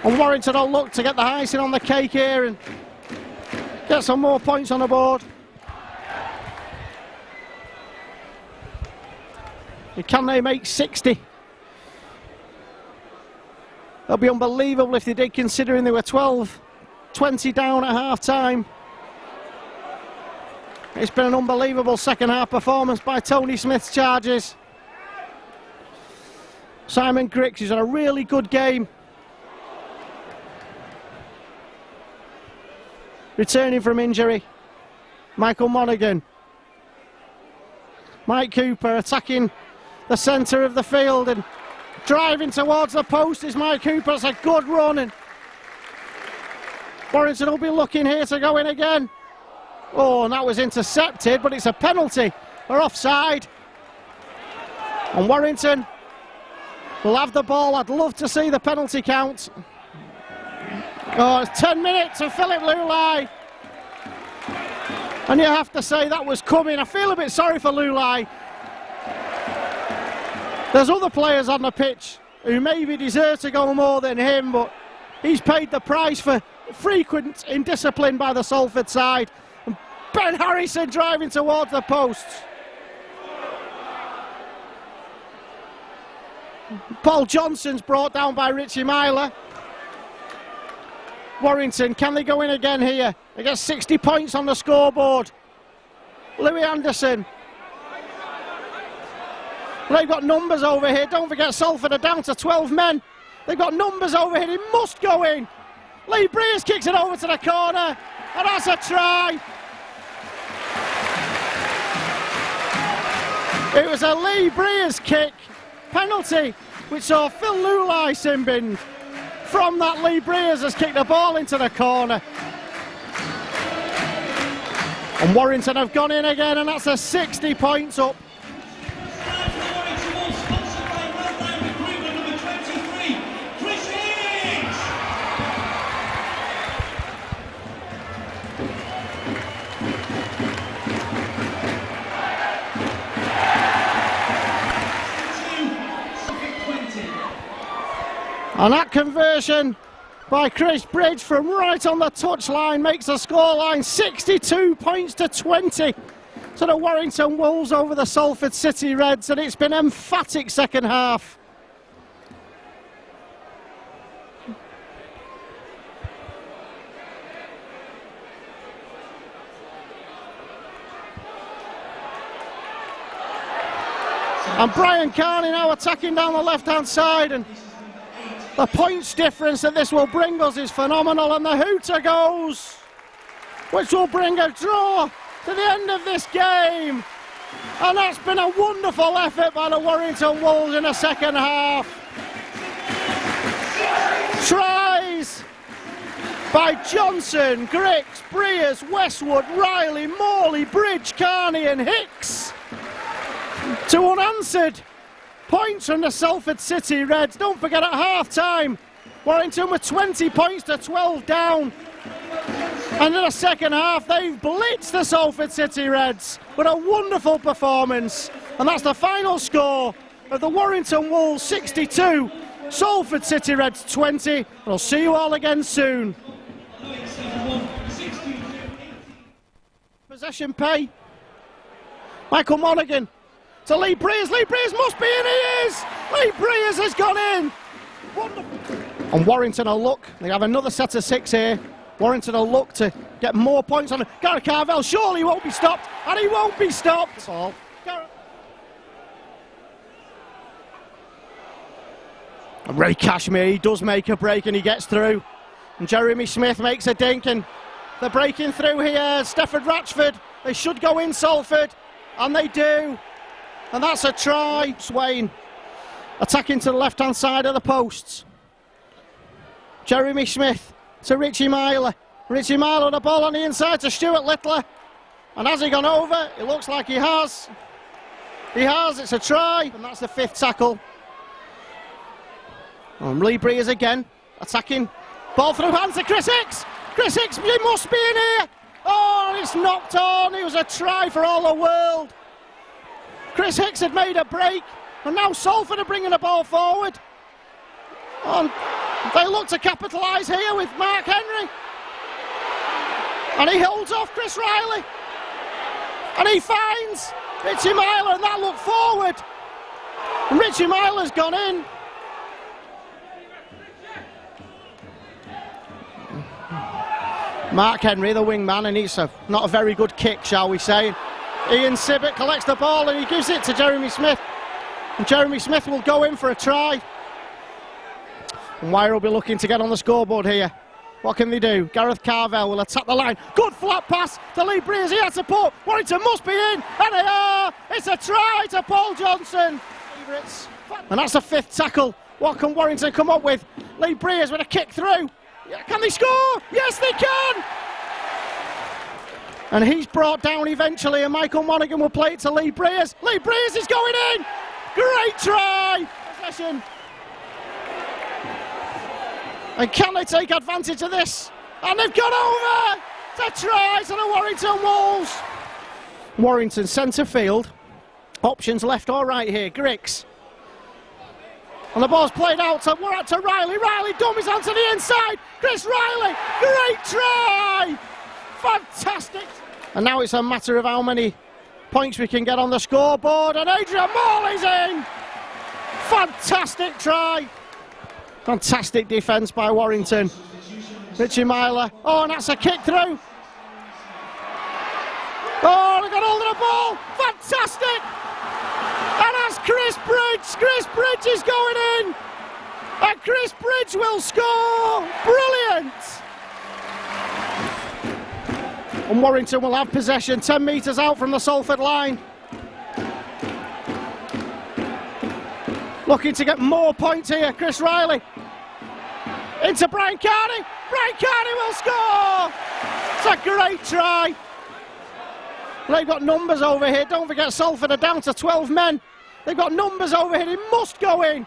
And Warrington will look to get the icing on the cake here and get some more points on the board. Can they make 60? That'll be unbelievable if they did, considering they were 12-20 down at half-time. It's been an unbelievable second half performance by Tony Smith's Chargers. Simon Griggs has had a really good game. Returning from injury, Michael Monaghan. Mike Cooper attacking the centre of the field and driving towards the post is Mike Cooper. It's a good run, and Warrington will be looking here to go in again. Oh, and that was intercepted, but it's a penalty. We're offside. And Warrington will have the ball. I'd love to see the penalty count. Oh, it's 10 minutes of Philip Lulai. And you have to say that was coming. I feel a bit sorry for Lulai. There's other players on the pitch who maybe deserve to go more than him, but he's paid the price for frequent indiscipline by the Salford side. And Ben Harrison driving towards the posts. Paul Johnson's brought down by Richie Myler. Warrington, can they go in again here? They get 60 points on the scoreboard. Louis Anderson. They've got numbers over here. Don't forget, Salford are down to 12 men. They've got numbers over here. He must go in. Lee Breers kicks it over to the corner. And that's a try. It was a Lee Breers kick. Penalty, which saw Phil Lulai sin-binned. From that, Lee Breers has kicked the ball into the corner. And Warrington have gone in again, and that's a 60 points up. And that conversion by Chris Bridge from right on the touchline makes the scoreline 62 points to 20 to the Warrington Wolves over the Salford City Reds, and it's been an emphatic second half. And Brian Carney now attacking down the left-hand side, and the points difference that this will bring us is phenomenal, and the hooter goes, which will bring a draw to the end of this game. And that's been a wonderful effort by the Warrington Wolves in the second half. Tries by Johnson, Griggs, Breers, Westwood, Riley, Morley, Bridge, Carney and Hicks. To unanswered points from the Salford City Reds. Don't forget, at half-time, Warrington were 20 points to 12 down. And in the second half, they've blitzed the Salford City Reds with a wonderful performance. And that's the final score of the Warrington Wolves 62, Salford City Reds 20. We'll see you all again soon. Possession pay. Michael Monaghan to Lee Breers. Lee Breers must be in. He is. Lee Breers has gone in. Wonderful. And Warrington will look. They have another set of 6 here. Warrington will look to get more points on it. Gareth Carvell surely won't be stopped, and he won't be stopped. That's all. And Ray Cashmere, he does make a break and he gets through. And Jeremy Smith makes a dink, and they're breaking through here. Stafford Ratchford, they should go in Salford, and they do. And that's a try. Swain attacking to the left-hand side of the posts. Jeremy Smith to Richie Myler. Richie Myler, the ball on the inside to Stuart Littler. And has he gone over? It looks like he has. He has, it's a try. And that's the 5th tackle. And Lee Breers again, attacking. Ball through hands to Chris Hicks. Chris Hicks, he must be in here. Oh, it's knocked on. It was a try for all the world. Chris Hicks had made a break. And now Salford are bringing the ball forward. And they look to capitalise here with Mark Henry. And he holds off Chris Riley. And he finds Richie Myler, and that looked forward. And Richie Myler's gone in. Mark Henry, the wingman, and it's not a very good kick, shall we say. Ian Sibbett collects the ball and he gives it to Jeremy Smith. And Jeremy Smith will go in for a try. And Wyre will be looking to get on the scoreboard here. What can they do? Gareth Carvell will attack the line. Good flat pass to Lee Breers. He had support. Warrington must be in. And they are. It's a try to Paul Johnson. And that's the 5th tackle. What can Warrington come up with? Lee Breers with a kick through. Can they score? Yes, they can. And he's brought down eventually, and Michael Monaghan will play it to Lee Breers. Lee Breers is going in. Great try. Possession. And can they take advantage of this? And they've gone over to try to the Warrington Wolves. Warrington centre field. Options left or right here. Griggs. And the ball's played out to Riley. Riley dummies onto the inside. Chris Riley. Great try. Fantastic. And now it's a matter of how many points we can get on the scoreboard. And Adrian Morley's in. Fantastic try. Fantastic defence by Warrington. Richie Myler. Oh, and that's a kick through. Oh, they got hold of the ball. Fantastic. And that's Chris Bridge. Chris Bridge is going in. And Chris Bridge will score. Brilliant. And Warrington will have possession 10 metres out from the Salford line. Looking to get more points here, Chris Riley. Into Brian Carney. Brian Carney will score. It's a great try. They've got numbers over here. Don't forget Salford are down to 12 men. They've got numbers over here. He must go in.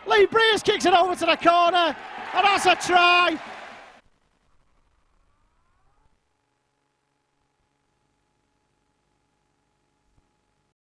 Lee Breers kicks it over to the corner. And that's a try.